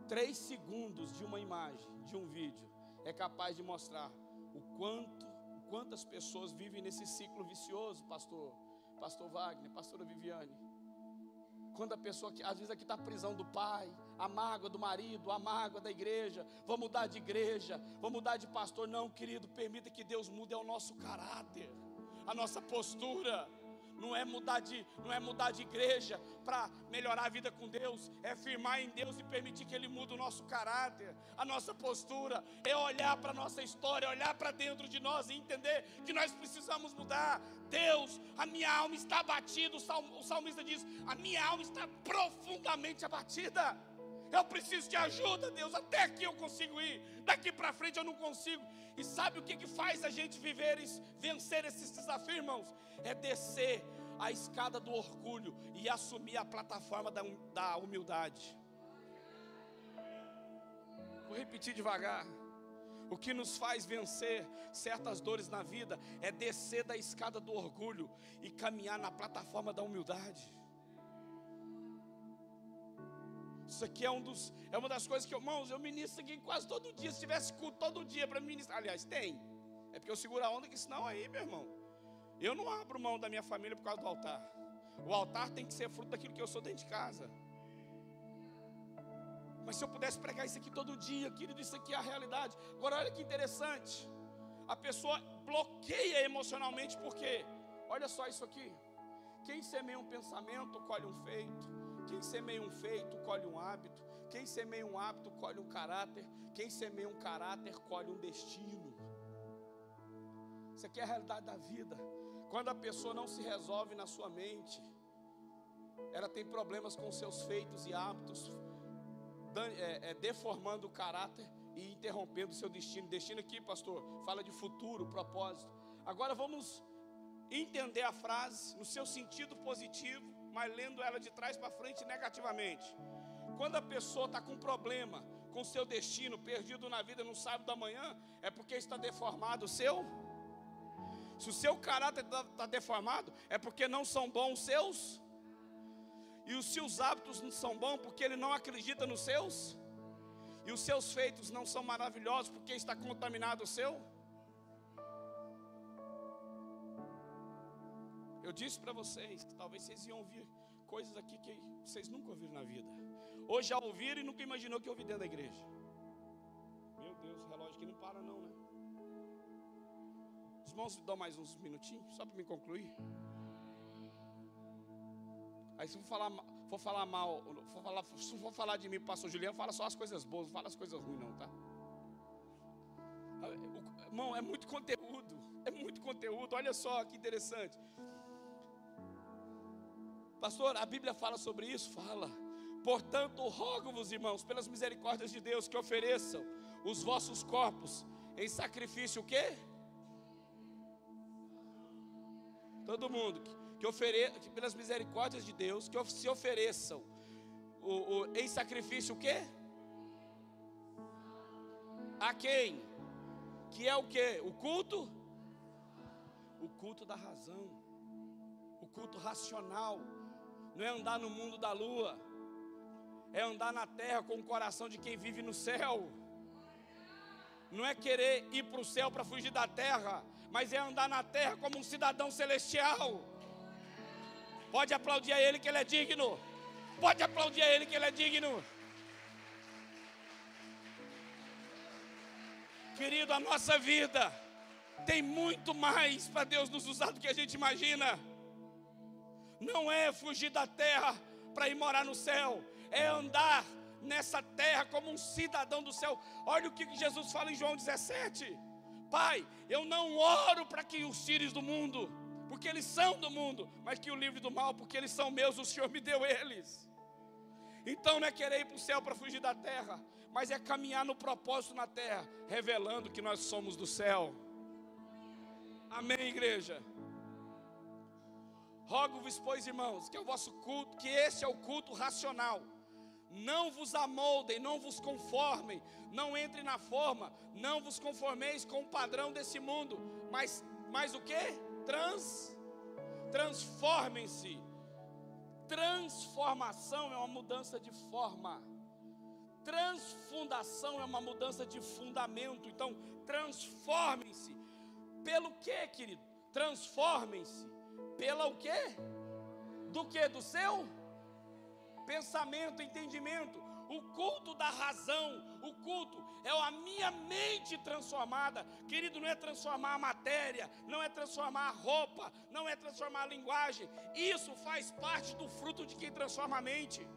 3 segundos de uma imagem, de um vídeo, é capaz de mostrar quantas pessoas vivem nesse ciclo vicioso, pastor Wagner, pastora Viviane. Quando a pessoa, às vezes aqui está a prisão do pai, a mágoa do marido, a mágoa da igreja, vou mudar de igreja, vou mudar de pastor. Não, querido, permita que Deus mude o nosso caráter, a nossa postura. Não é mudar de igreja para melhorar a vida com Deus, é firmar em Deus e permitir que Ele mude o nosso caráter, a nossa postura, é olhar para a nossa história, olhar para dentro de nós e entender que nós precisamos mudar. Deus, a minha alma está abatida, o salmista diz, a minha alma está profundamente abatida. Eu preciso de ajuda, Deus, até aqui eu consigo ir, daqui para frente eu não consigo. E sabe o que faz a gente vencer esses desafios, irmãos? É descer a escada do orgulho e assumir a plataforma da humildade. Vou repetir devagar. O que nos faz vencer certas dores na vida é descer da escada do orgulho e caminhar na plataforma da humildade. Isso aqui é uma das coisas que, irmãos, eu ministro aqui quase todo dia. Se tivesse culto todo dia para ministrar, aliás, tem. É porque eu seguro a onda, que senão aí, meu irmão, eu não abro mão da minha família por causa do altar. O altar tem que ser fruto daquilo que eu sou dentro de casa. Mas se eu pudesse pregar isso aqui todo dia, querido, isso aqui é a realidade. Agora olha que interessante. A pessoa bloqueia emocionalmente, porque olha só isso aqui. Quem semeia um pensamento, colhe um feito. Quem semeia um feito, colhe um hábito. Quem semeia um hábito, colhe um caráter. Quem semeia um caráter, colhe um destino. Isso aqui é a realidade da vida. Quando a pessoa não se resolve na sua mente, ela tem problemas com seus feitos e hábitos, deformando o caráter e interrompendo o seu destino. Destino aqui, pastor, fala de futuro, propósito. Agora vamos entender a frase no seu sentido positivo, mas lendo ela de trás para frente negativamente. Quando a pessoa está com problema com seu destino, perdido na vida, não sabe da manhã, é porque está deformado o seu. Se o seu caráter está deformado, é porque não são bons os seus. E os seus hábitos não são bons porque ele não acredita nos seus. E os seus feitos não são maravilhosos porque está contaminado o seu. Eu disse para vocês que talvez vocês iam ouvir coisas aqui que vocês nunca ouviram na vida. Hoje já ouviram e nunca imaginou que eu ouvi dentro da igreja. Meu Deus, o relógio aqui não para não, né? Os irmãos dão mais uns minutinhos, só para me concluir. Aí se for falar mal, se for falar de mim para o pastor Juliano, fala só as coisas boas, não fala as coisas ruins não, tá? Irmão, é muito conteúdo, olha só que interessante. Pastor, a Bíblia fala sobre isso? Fala. Portanto, rogo-vos, irmãos, pelas misericórdias de Deus, que ofereçam os vossos corpos em sacrifício o quê? Todo mundo, que pelas misericórdias de Deus, que se ofereçam em sacrifício o quê? A quem? Que é o quê? O culto? O culto da razão, o culto racional. Não é andar no mundo da lua, é andar na terra com o coração de quem vive no céu. Não é querer ir para o céu para fugir da terra, mas é andar na terra como um cidadão celestial. Pode aplaudir a Ele que Ele é digno. Pode aplaudir a Ele que Ele é digno. Querido, a nossa vida tem muito mais para Deus nos usar do que a gente imagina. Não é fugir da terra para ir morar no céu, é andar nessa terra como um cidadão do céu. Olha o que Jesus fala em João 17. Pai, eu não oro para que os tires do mundo, porque eles são do mundo, mas que o livre do mal, porque eles são meus, o Senhor me deu eles. Então não é querer ir para o céu para fugir da terra, mas é caminhar no propósito na terra, revelando que nós somos do céu. Amém, igreja? Rogo-vos, pois, irmãos, que é o vosso culto, que este é o culto racional. Não vos amoldem, não vos conformem, não entrem na forma, não vos conformeis com o padrão desse mundo, mas o que? Transformem-se. Transformação é uma mudança de forma. Transfundação é uma mudança de fundamento. Então, transformem-se. Pelo que, querido? Transformem-se. Pela o quê? Do que? Do seu pensamento, entendimento. O culto da razão, o culto é a minha mente transformada. Querido, não é transformar a matéria, não é transformar a roupa, não é transformar a linguagem. Isso faz parte do fruto de quem transforma a mente.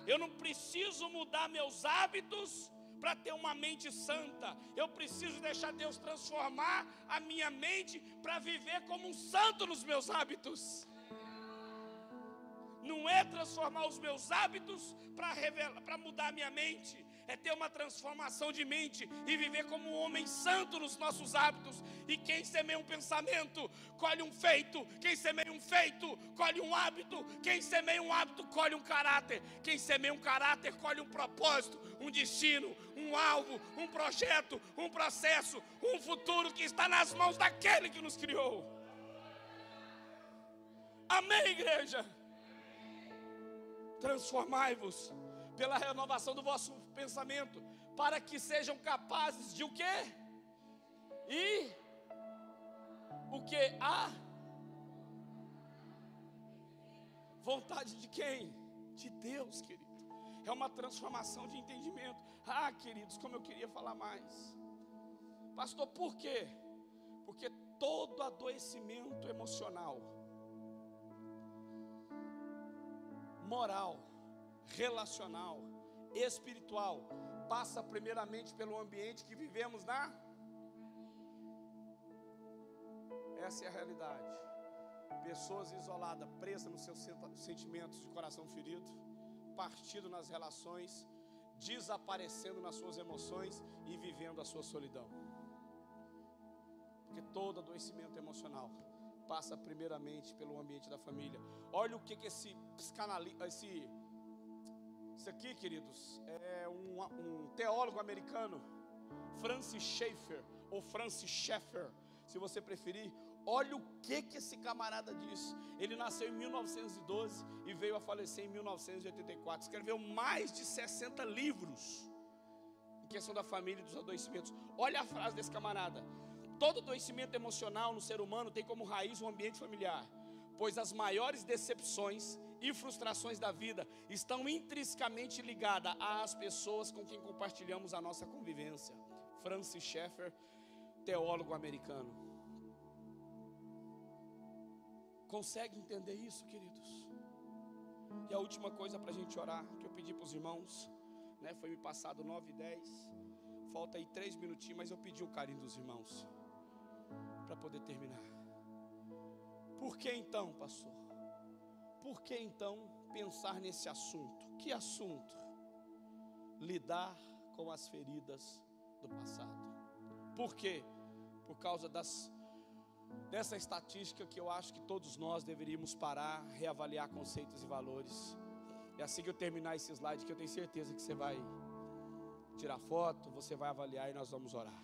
Eu não preciso mudar meus hábitos para ter uma mente santa. Eu preciso deixar Deus transformar a minha mente para viver como um santo nos meus hábitos. Não é transformar os meus hábitos para mudar a minha mente. É ter uma transformação de mente e viver como um homem santo nos nossos hábitos. E quem semeia um pensamento, colhe um feito. Quem semeia um feito, colhe um hábito. Quem semeia um hábito, colhe um caráter. Quem semeia um caráter, colhe um propósito, um destino, um alvo, um projeto, um processo, um futuro que está nas mãos daquele que nos criou. Amém, igreja? Transformai-vos pela renovação do vosso pensamento, para que sejam capazes de o quê? E o que? A vontade de quem? De Deus, querido. É uma transformação de entendimento. Ah, queridos, como eu queria falar mais. Pastor, por quê? Porque todo adoecimento emocional, moral, relacional, espiritual, passa primeiramente pelo ambiente que vivemos na... Essa é a realidade. Pessoas isoladas, presas nos seus sentimentos de coração ferido, partido nas relações, desaparecendo nas suas emoções e vivendo a sua solidão. Porque todo adoecimento emocional passa primeiramente pelo ambiente da família. Olha o que esse Isso aqui, queridos, é um teólogo americano, Francis Schaeffer, ou Francis Schaeffer, se você preferir. Olha o que esse camarada disse. Ele nasceu em 1912 e veio a falecer em 1984. Escreveu mais de 60 livros em questão da família e dos adoecimentos. Olha a frase desse camarada: todo adoecimento emocional no ser humano tem como raiz o ambiente familiar, pois as maiores decepções e frustrações da vida estão intrinsecamente ligadas às pessoas com quem compartilhamos a nossa convivência. Francis Schaeffer, teólogo americano. Consegue entender isso, queridos? E a última coisa para a gente orar, que eu pedi para os irmãos, né, foi me passado 9h10, falta aí 3 minutinhos, mas eu pedi o carinho dos irmãos para poder terminar. Por que então, pastor? Por que então pensar nesse assunto? Que assunto? Lidar com as feridas do passado. Por quê? Por causa dessa estatística que eu acho que todos nós deveríamos parar, reavaliar conceitos e valores. E assim que eu terminar esse slide, que eu tenho certeza que você vai tirar foto, você vai avaliar e nós vamos orar.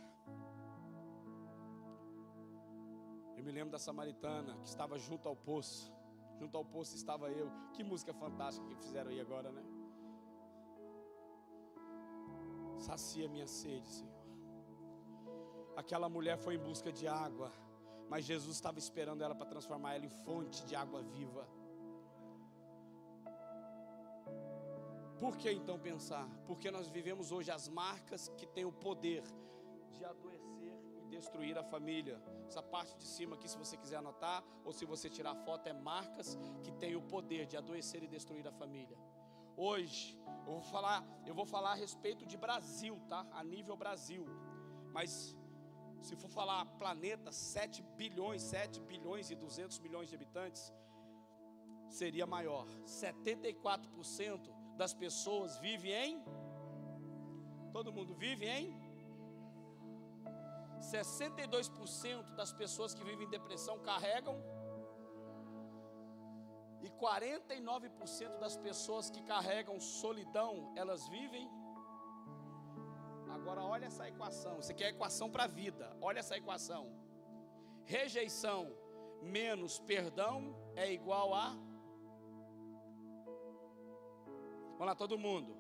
Eu me lembro da samaritana que estava junto ao poço. Junto ao poço estava eu. Que música fantástica que fizeram aí agora, né? Sacia minha sede, Senhor. Aquela mulher foi em busca de água, mas Jesus estava esperando ela para transformar ela em fonte de água viva. Por que então pensar? Porque nós vivemos hoje as marcas que têm o poder de adoecer e destruir a família. Essa parte de cima aqui, se você quiser anotar, ou se você tirar foto, é marcas que têm o poder de adoecer e destruir a família. Hoje, eu vou falar a respeito de Brasil, tá? A nível Brasil. Mas se for falar planeta, 7 bilhões e 200 milhões de habitantes, seria maior. 74% das pessoas vivem em... Todo mundo vive em... 62% das pessoas que vivem em depressão carregam... E 49% das pessoas que carregam solidão, elas vivem... Agora olha essa equação, isso aqui é a equação para a vida, olha essa equação. Rejeição menos perdão é igual a... Vamos lá todo mundo.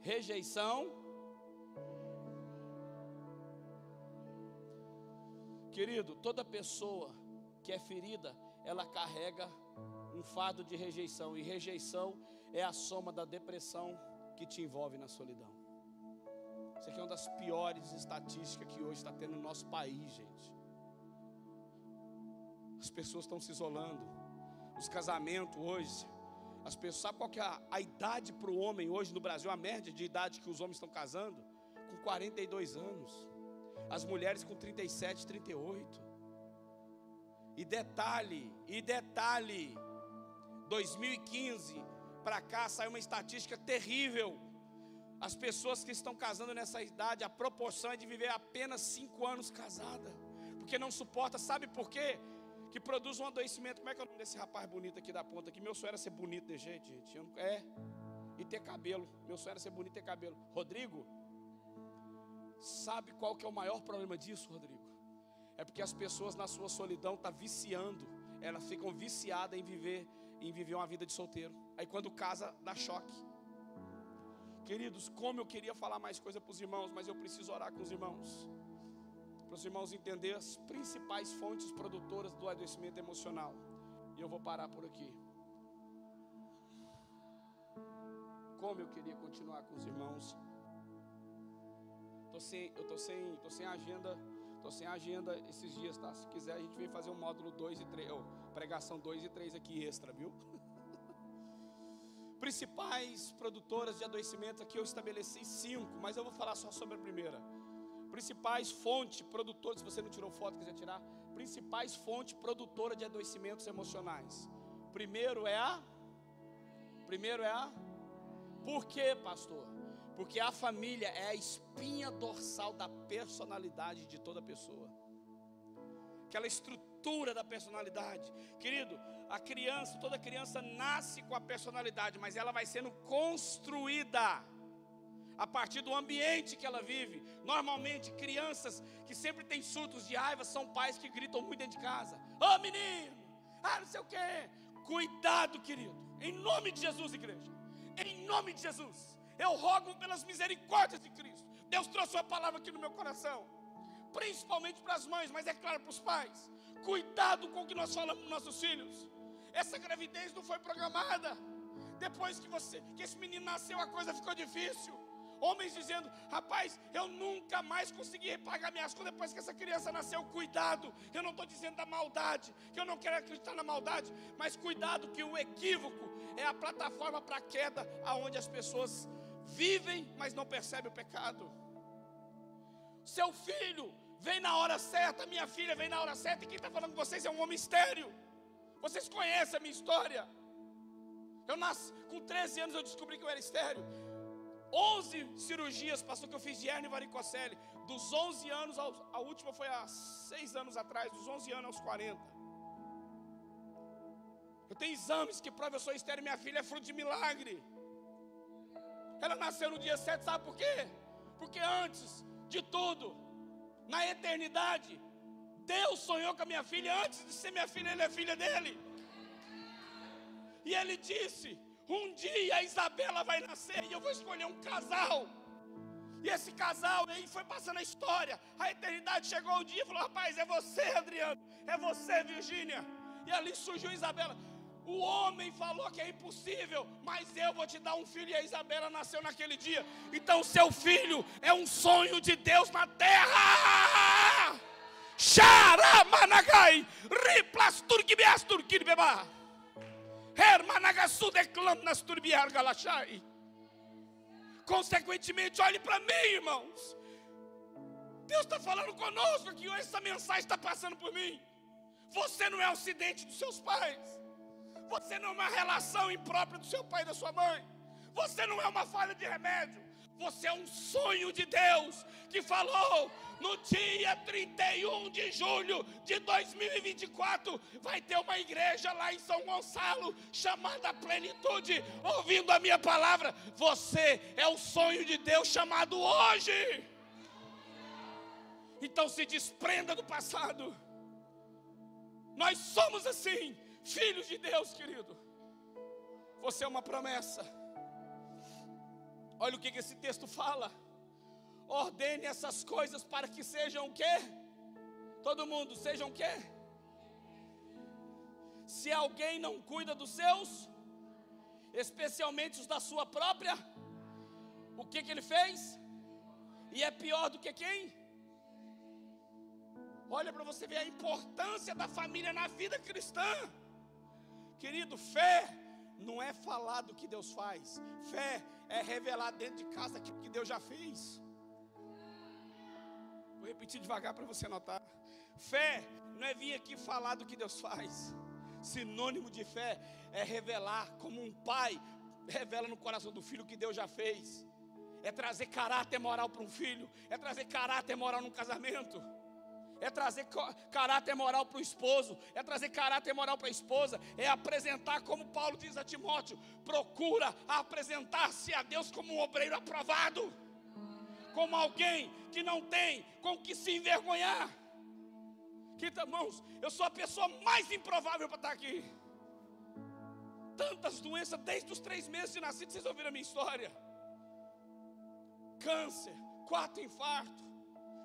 Rejeição. Querido, toda pessoa que é ferida, ela carrega um fardo de rejeição. E rejeição é a soma da depressão que te envolve na solidão. Isso aqui é uma das piores estatísticas que hoje está tendo no nosso país, gente. As pessoas estão se isolando. Os casamentos hoje, as pessoas, sabe qual que é a idade para o homem hoje no Brasil? A média de idade que os homens estão casando? Com 42 anos. As mulheres com 37, 38. E detalhe, 2015 para cá saiu uma estatística terrível. As pessoas que estão casando nessa idade, a proporção é de viver apenas 5 anos casada, porque não suporta, sabe por quê? Que produz um adoecimento. Como é que é o nome desse rapaz bonito aqui da ponta aqui? Meu sonho era ser bonito desse jeito, gente. E ter cabelo. Meu sonho era ser bonito e ter cabelo. Rodrigo, sabe qual que é o maior problema disso, Rodrigo? É porque as pessoas na sua solidão estão viciando. Elas ficam viciadas em viver uma vida de solteiro. Aí quando casa, dá choque. Queridos, como eu queria falar mais coisa para os irmãos, mas eu preciso orar com os irmãos, para os irmãos entenderem as principais fontes produtoras do adoecimento emocional. E eu vou parar por aqui. Como eu queria continuar com os irmãos. Tô sem agenda esses dias, tá? Se quiser a gente vem fazer um módulo 2 e 3, pregação 2 e 3 aqui extra, viu? Principais produtoras de adoecimento, aqui eu estabeleci 5, mas eu vou falar só sobre a primeira. Principais fontes produtoras, se você não tirou foto, quiser tirar, principais fontes produtoras de adoecimentos emocionais. Primeiro é a... Por quê, pastor? Porque a família é a espinha dorsal da personalidade de toda pessoa. Aquela estrutura estrutura da personalidade. Querido, a criança, toda criança nasce com a personalidade, mas ela vai sendo construída a partir do ambiente que ela vive. Normalmente, crianças que sempre têm surtos de raiva são pais que gritam muito dentro de casa. Ô menino, não sei o quê. Cuidado, querido, em nome de Jesus, igreja. Em nome de Jesus, eu rogo pelas misericórdias de Cristo. Deus trouxe uma palavra aqui no meu coração, principalmente para as mães, mas é claro para os pais. Cuidado com o que nós falamos para os nossos filhos. Essa gravidez não foi programada. Depois que esse menino nasceu, a coisa ficou difícil. Homens dizendo: rapaz, eu nunca mais consegui pagar minhas contas depois que essa criança nasceu. Cuidado, eu não estou dizendo da maldade, que eu não quero acreditar na maldade, mas cuidado que o equívoco é a plataforma para a queda, aonde as pessoas vivem, mas não percebem o pecado. Seu filho vem na hora certa, minha filha vem na hora certa, e quem está falando com vocês é um homem estéril. Vocês conhecem a minha história. Eu nasci, com 13 anos eu descobri que eu era estéril. 11 cirurgias, pastor, que eu fiz de hérnia e varicocele. Dos 11 anos, a última foi há 6 anos atrás, dos 11 anos aos 40. Eu tenho exames que provam que eu sou estéril. Minha filha é fruto de milagre. Ela nasceu no dia 7, sabe por quê? Porque antes de tudo, na eternidade, Deus sonhou com a minha filha. Antes de ser minha filha, ela é filha dele. E ele disse: um dia a Isabela vai nascer e eu vou escolher um casal. E esse casal aí foi passando a história. A eternidade chegou o dia e falou: rapaz, é você, Adriano, é você, Virgínia. E ali surgiu Isabela. O homem falou que é impossível, mas eu vou te dar um filho. E a Isabela nasceu naquele dia. Então seu filho é um sonho de Deus na terra. Xaramanagai, riplasturquibias turquibeba. Consequentemente, olhe para mim, irmãos. Deus está falando conosco aqui hoje. Essa mensagem está passando por mim. Você não é um acidente dos seus pais. Você não é uma relação imprópria do seu pai e da sua mãe. Você não é uma falha de remédio. Você é um sonho de Deus, que falou: no dia 31 de julho de 2024, vai ter uma igreja lá em São Gonçalo, chamada Plenitude, ouvindo a minha palavra. Você é o sonho de Deus chamado hoje. Então se desprenda do passado. Nós somos assim, filhos de Deus, querido. Você é uma promessa. Olha o que esse texto fala. Ordene essas coisas para que sejam o quê? Todo mundo, sejam o quê? Se alguém não cuida dos seus, especialmente os da sua própria, o que ele fez? E é pior do que quem? Olha para você ver a importância da família na vida cristã. Querido, fé não é falar do que Deus faz. Fé é revelar dentro de casa aquilo que Deus já fez. Vou repetir devagar para você anotar. Fé não é vir aqui falar do que Deus faz. Sinônimo de fé é revelar, como um pai revela no coração do filho o que Deus já fez. É trazer caráter moral para um filho. É trazer caráter moral num casamento. É trazer caráter moral para o esposo. É trazer caráter moral para a esposa. É apresentar, como Paulo diz a Timóteo, procura apresentar-se a Deus como um obreiro aprovado, como alguém que não tem com que se envergonhar. Queridos irmãos, eu sou a pessoa mais improvável para estar aqui. Tantas doenças desde os 3 meses de nascido. Vocês ouviram a minha história? Câncer, 4 infartos,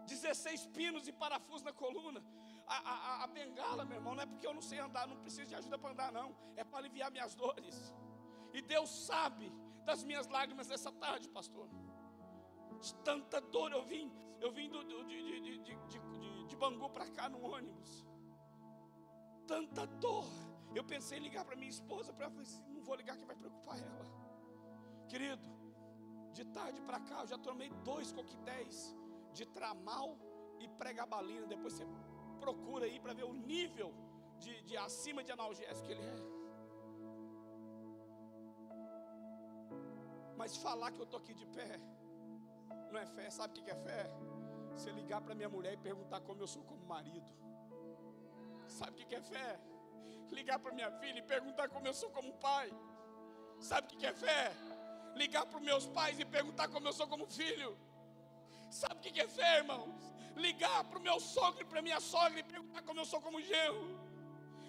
16 pinos e parafusos na coluna. A bengala, meu irmão, não é porque eu não sei andar, não preciso de ajuda para andar, não. É para aliviar minhas dores. E Deus sabe das minhas lágrimas essa tarde, pastor. De tanta dor eu vim de Bangu para cá no ônibus. Tanta dor. Eu pensei em ligar para minha esposa, para assim, não vou ligar que vai preocupar ela. Querido, de tarde para cá eu já tomei 2 coquetéis de tramal e pregabalina. Depois você procura aí para ver o nível de acima de analgésico que ele é. Mas falar que eu estou aqui de pé não é fé. Sabe o que é fé? Você ligar para minha mulher e perguntar como eu sou como marido. Sabe o que é fé? Ligar para minha filha e perguntar como eu sou como pai. Sabe o que é fé? Ligar para os meus pais e perguntar como eu sou como filho. Sabe o que é fé, irmãos? Ligar para o meu sogro e para a minha sogra e perguntar como eu sou como genro.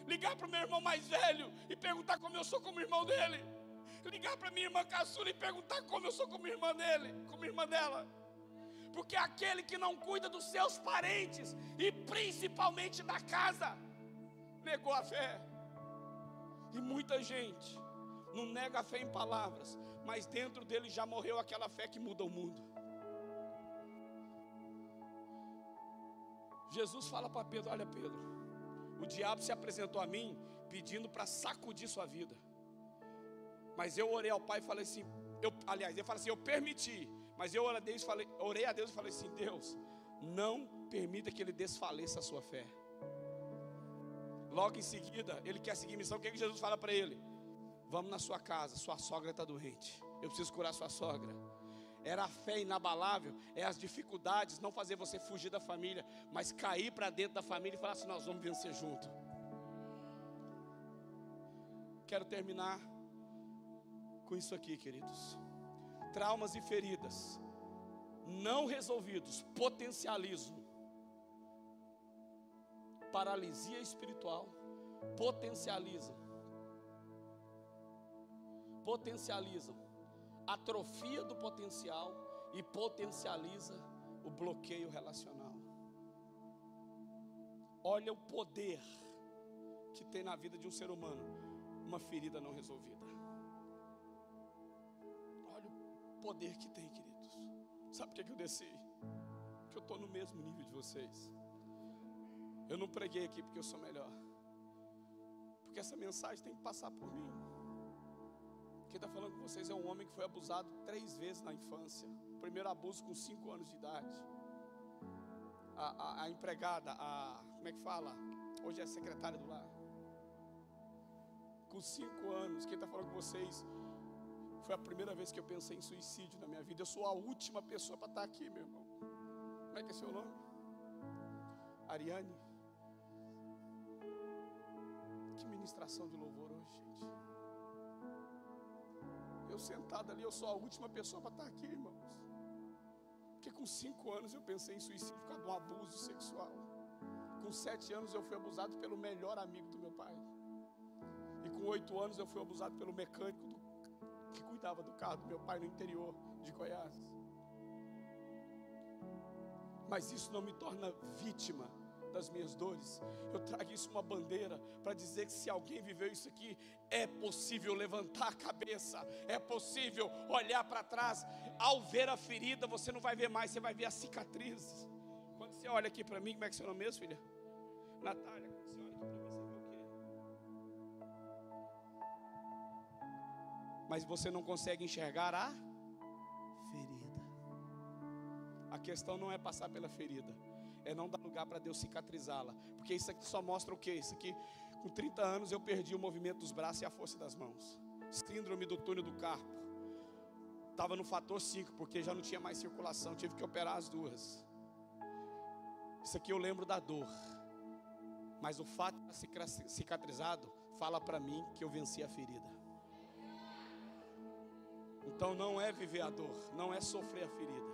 Ligar para o meu irmão mais velho e perguntar como eu sou como irmão dele. Ligar para minha irmã caçula e perguntar como eu sou como irmã dele, como irmã dela. Porque aquele que não cuida dos seus parentes e principalmente da casa, negou a fé. E muita gente não nega a fé em palavras, mas dentro dele já morreu aquela fé que muda o mundo. Jesus fala para Pedro: olha, Pedro, o diabo se apresentou a mim pedindo para sacudir sua vida, mas eu orei ao Pai e falei assim, ele fala assim, eu permiti, mas eu orei a Deus e falei assim: Deus, não permita que ele desfaleça a sua fé. Logo em seguida, ele quer seguir missão. O que Jesus fala para ele? Vamos na sua casa, sua sogra está doente, eu preciso curar sua sogra. Era a fé inabalável, é as dificuldades, não fazer você fugir da família, mas cair para dentro da família e falar assim: nós vamos vencer junto. Quero terminar com isso aqui, queridos. Traumas e feridas não resolvidos potencializam paralisia espiritual, potencializam atrofia do potencial e potencializa o bloqueio relacional. Olha o poder que tem na vida de um ser humano uma ferida não resolvida. Olha o poder que tem, queridos. Sabe por que eu desci? Porque eu estou no mesmo nível de vocês. Eu não preguei aqui porque eu sou melhor, porque essa mensagem tem que passar por mim. Quem está falando com vocês é um homem que foi abusado 3 vezes na infância. O primeiro abuso com 5 anos de idade. A empregada, como é que fala? Hoje é secretária do lar. Com 5 anos, quem está falando com vocês, foi a primeira vez que eu pensei em suicídio na minha vida. Eu sou a última pessoa para estar aqui, meu irmão. Como é que é seu nome? Ariane. Que ministração de louvor hoje, gente. Eu sentado ali, eu sou a última pessoa para estar aqui, irmãos. Porque com 5 anos eu pensei em suicídio por causa de um abuso sexual. Com 7 anos eu fui abusado pelo melhor amigo do meu pai. E com 8 anos eu fui abusado pelo mecânico que cuidava do carro do meu pai no interior de Goiás. Mas isso não me torna vítima das minhas dores. Eu trago isso uma bandeira para dizer que se alguém viveu isso aqui, é possível levantar a cabeça, é possível olhar para trás. Ao ver a ferida, você não vai ver mais, você vai ver as cicatrizes. Quando você olha aqui para mim, como é que é seu nome mesmo, filha? Natália, quando você olha aqui para mim, você vê o quê? Mas você não consegue enxergar a ferida. A questão não é passar pela ferida, é não dar lugar para Deus cicatrizá-la. Porque isso aqui só mostra o quê? Isso aqui, com 30 anos eu perdi o movimento dos braços e a força das mãos. Síndrome do túnel do carpo. Estava no fator 5, porque já não tinha mais circulação, tive que operar as duas. Isso aqui eu lembro da dor, mas o fato de estar cicatrizado fala para mim que eu venci a ferida. Então não é viver a dor, não é sofrer a ferida,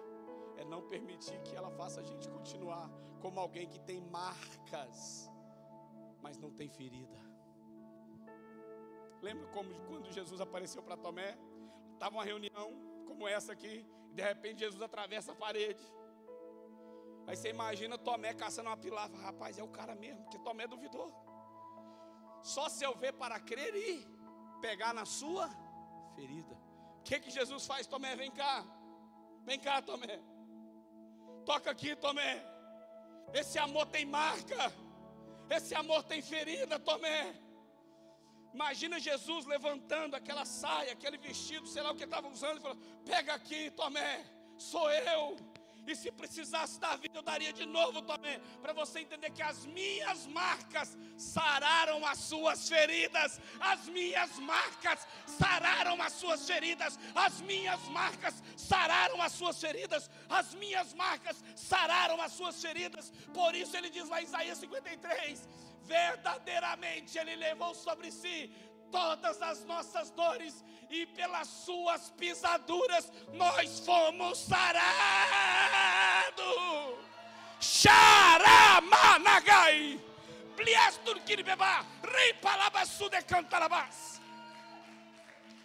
é não permitir que ela faça a gente continuar como alguém que tem marcas, mas não tem ferida. Lembra como quando Jesus apareceu para Tomé? Estava uma reunião como essa aqui, e de repente Jesus atravessa a parede. Aí você imagina Tomé caçando uma pilar. Rapaz, é o cara mesmo, porque Tomé duvidou. Só se eu ver para crer e pegar na sua ferida. O que Jesus faz? Tomé, vem cá. Vem cá, Tomé. Toca aqui, Tomé. Esse amor tem marca. Esse amor tem ferida, Tomé. Imagina Jesus levantando aquela saia, aquele vestido, sei lá o que estava usando, e falou: pega aqui, Tomé, sou eu. E se precisasse dar vida, eu daria de novo, Tomé, para você entender que as minhas marcas sararam as suas feridas. As minhas marcas sararam as suas feridas. As minhas marcas sararam as suas feridas. As minhas marcas sararam as suas feridas. Por isso ele diz lá em Isaías 53, verdadeiramente Ele levou sobre si todas as nossas dores, e pelas suas pisaduras nós fomos sarados. Xaramanagai, Bliasturquiribebá, Ripalabassu de Cantarabás.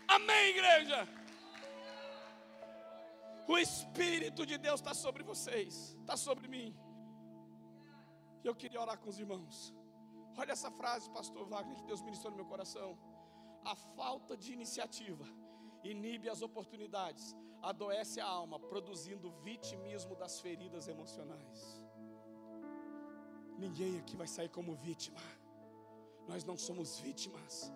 Amém, igreja? O Espírito de Deus está sobre vocês, está sobre mim. E eu queria orar com os irmãos. Olha essa frase, pastor Wagner, que Deus ministrou no meu coração. A falta de iniciativa inibe as oportunidades, adoece a alma, produzindo vitimismo das feridas emocionais. Ninguém aqui vai sair como vítima. Nós não somos vítimas.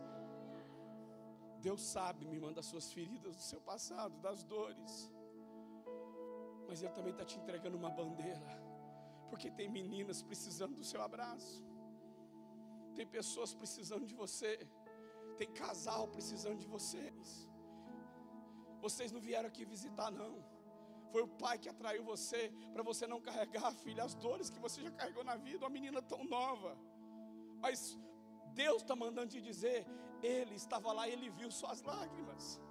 Deus sabe, me manda as suas feridas do seu passado, das dores. Mas Ele também está te entregando uma bandeira. Porque tem meninas precisando do seu abraço. Tem pessoas precisando de você. Tem casal precisando de vocês. Vocês não vieram aqui visitar, não. Foi o pai que atraiu você, para você não carregar, filha, as dores que você já carregou na vida. Uma menina tão nova. Mas Deus está mandando te dizer, Ele estava lá e Ele viu suas lágrimas.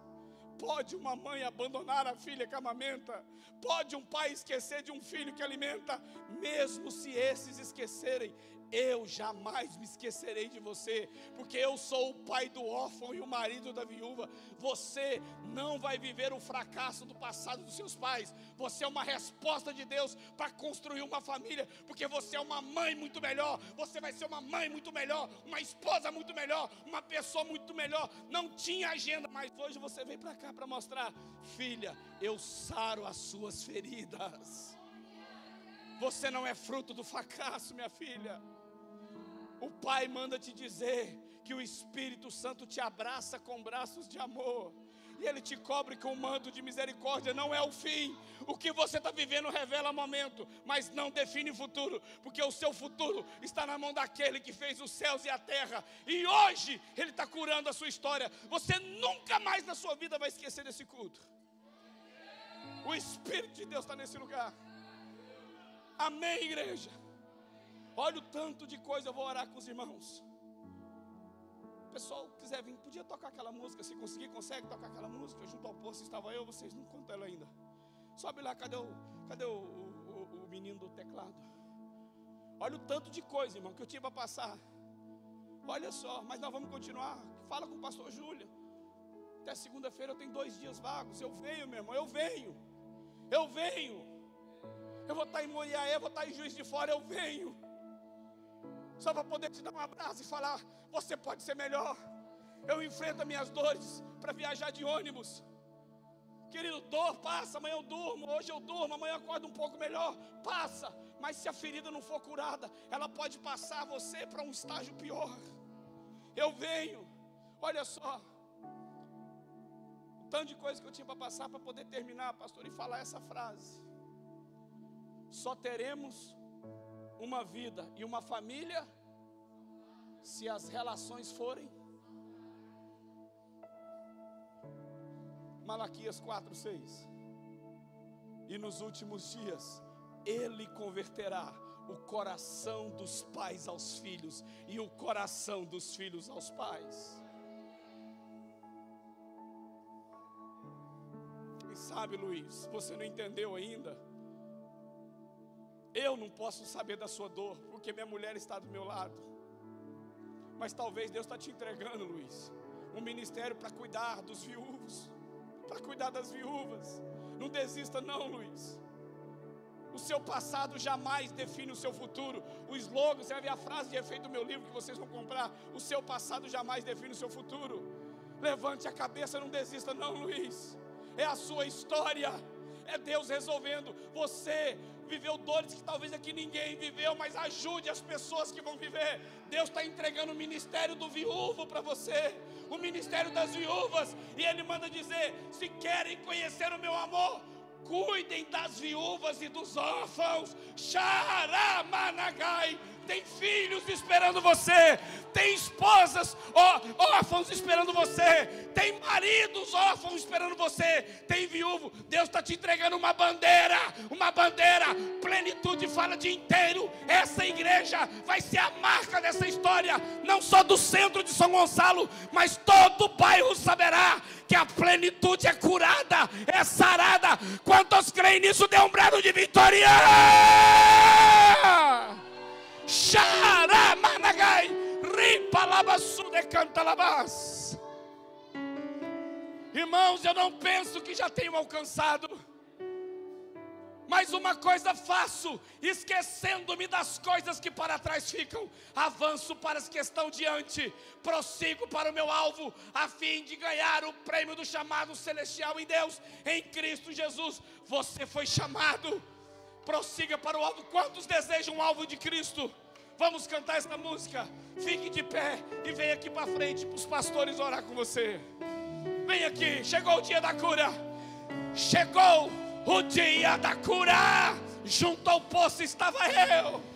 Pode uma mãe abandonar a filha que amamenta? Pode um pai esquecer de um filho que alimenta? Mesmo se esses esquecerem, eu jamais me esquecerei de você, porque eu sou o pai do órfão e o marido da viúva. Você não vai viver o fracasso do passado dos seus pais. Você é uma resposta de Deus para construir uma família, porque você é uma mãe muito melhor. Você vai ser uma mãe muito melhor, uma esposa muito melhor, uma pessoa muito melhor. Não tinha agenda, mas hoje você veio para cá para mostrar, filha, eu saro as suas feridas. Você não é fruto do fracasso, minha filha. O Pai manda te dizer que o Espírito Santo te abraça com braços de amor, e Ele te cobre com um manto de misericórdia. Não é o fim. O que você está vivendo revela momento, mas não define o futuro, porque o seu futuro está na mão daquele que fez os céus e a terra, e hoje Ele está curando a sua história. Você nunca mais na sua vida vai esquecer desse culto. O Espírito de Deus está nesse lugar. Amém, igreja? Olha o tanto de coisa. Eu vou orar com os irmãos. O pessoal quiser vir, podia tocar aquela música. Se conseguir, consegue tocar aquela música. Junto ao poço estava eu, vocês não contam ela ainda. Sobe lá, cadê o menino do teclado? Olha o tanto de coisa, irmão, que eu tinha para passar. Olha só, mas nós vamos continuar. Fala com o pastor Júlio. Até segunda-feira eu tenho 2 dias vagos. Eu venho, meu irmão, eu venho. Eu vou estar em Moriaé, vou estar em Juiz de Fora, eu venho. Só para poder te dar um abraço e falar, você pode ser melhor. Eu enfrento as minhas dores para viajar de ônibus. Querido, dor passa, amanhã eu durmo, hoje eu durmo, amanhã eu acordo um pouco melhor, passa. Mas se a ferida não for curada, ela pode passar você para um estágio pior. Eu venho, olha só, o tanto de coisa que eu tinha para passar para poder terminar, pastor, e falar essa frase. Só teremos uma vida e uma família se as relações forem. Malaquias 4:6. E nos últimos dias Ele converterá o coração dos pais aos filhos e o coração dos filhos aos pais. Quem sabe, Luiz, você não entendeu ainda. Eu não posso saber da sua dor, porque minha mulher está do meu lado. Mas talvez Deus está te entregando, Luiz, um ministério para cuidar dos viúvos, para cuidar das viúvas. Não desista não, Luiz. O seu passado jamais define o seu futuro. O slogan, você vai ver a frase de efeito do meu livro que vocês vão comprar. O seu passado jamais define o seu futuro. Levante a cabeça, não desista não, Luiz. É a sua história. É Deus resolvendo. Você viveu dores que talvez aqui ninguém viveu, mas ajude as pessoas que vão viver. Deus está entregando o ministério do viúvo para você, o ministério das viúvas, e Ele manda dizer, se querem conhecer o meu amor, cuidem das viúvas e dos órfãos. Xaramanagai, tem filhos esperando você, tem esposas órfãos esperando você, tem maridos órfãos esperando você, tem viúvo. Deus está te entregando uma bandeira, plenitude fala de inteiro. Essa igreja vai ser a marca dessa história, não só do centro de São Gonçalo, mas todo o bairro saberá que a plenitude é curada, é sarada. Quantos creem nisso, dê um brado de vitória! Xaramanagai, ripalabasu de cantalabás. Irmãos, eu não penso que já tenho alcançado, mas uma coisa faço, esquecendo-me das coisas que para trás ficam, avanço para as que estão diante, prossigo para o meu alvo, a fim de ganhar o prêmio do chamado celestial em Deus, em Cristo Jesus. Você foi chamado, prossiga para o alvo. Quantos desejam um alvo de Cristo? Vamos cantar essa música. Fique de pé e vem aqui para frente para os pastores orar com você. Vem aqui, chegou o dia da cura. Chegou o dia da cura. Junto ao poço estava eu.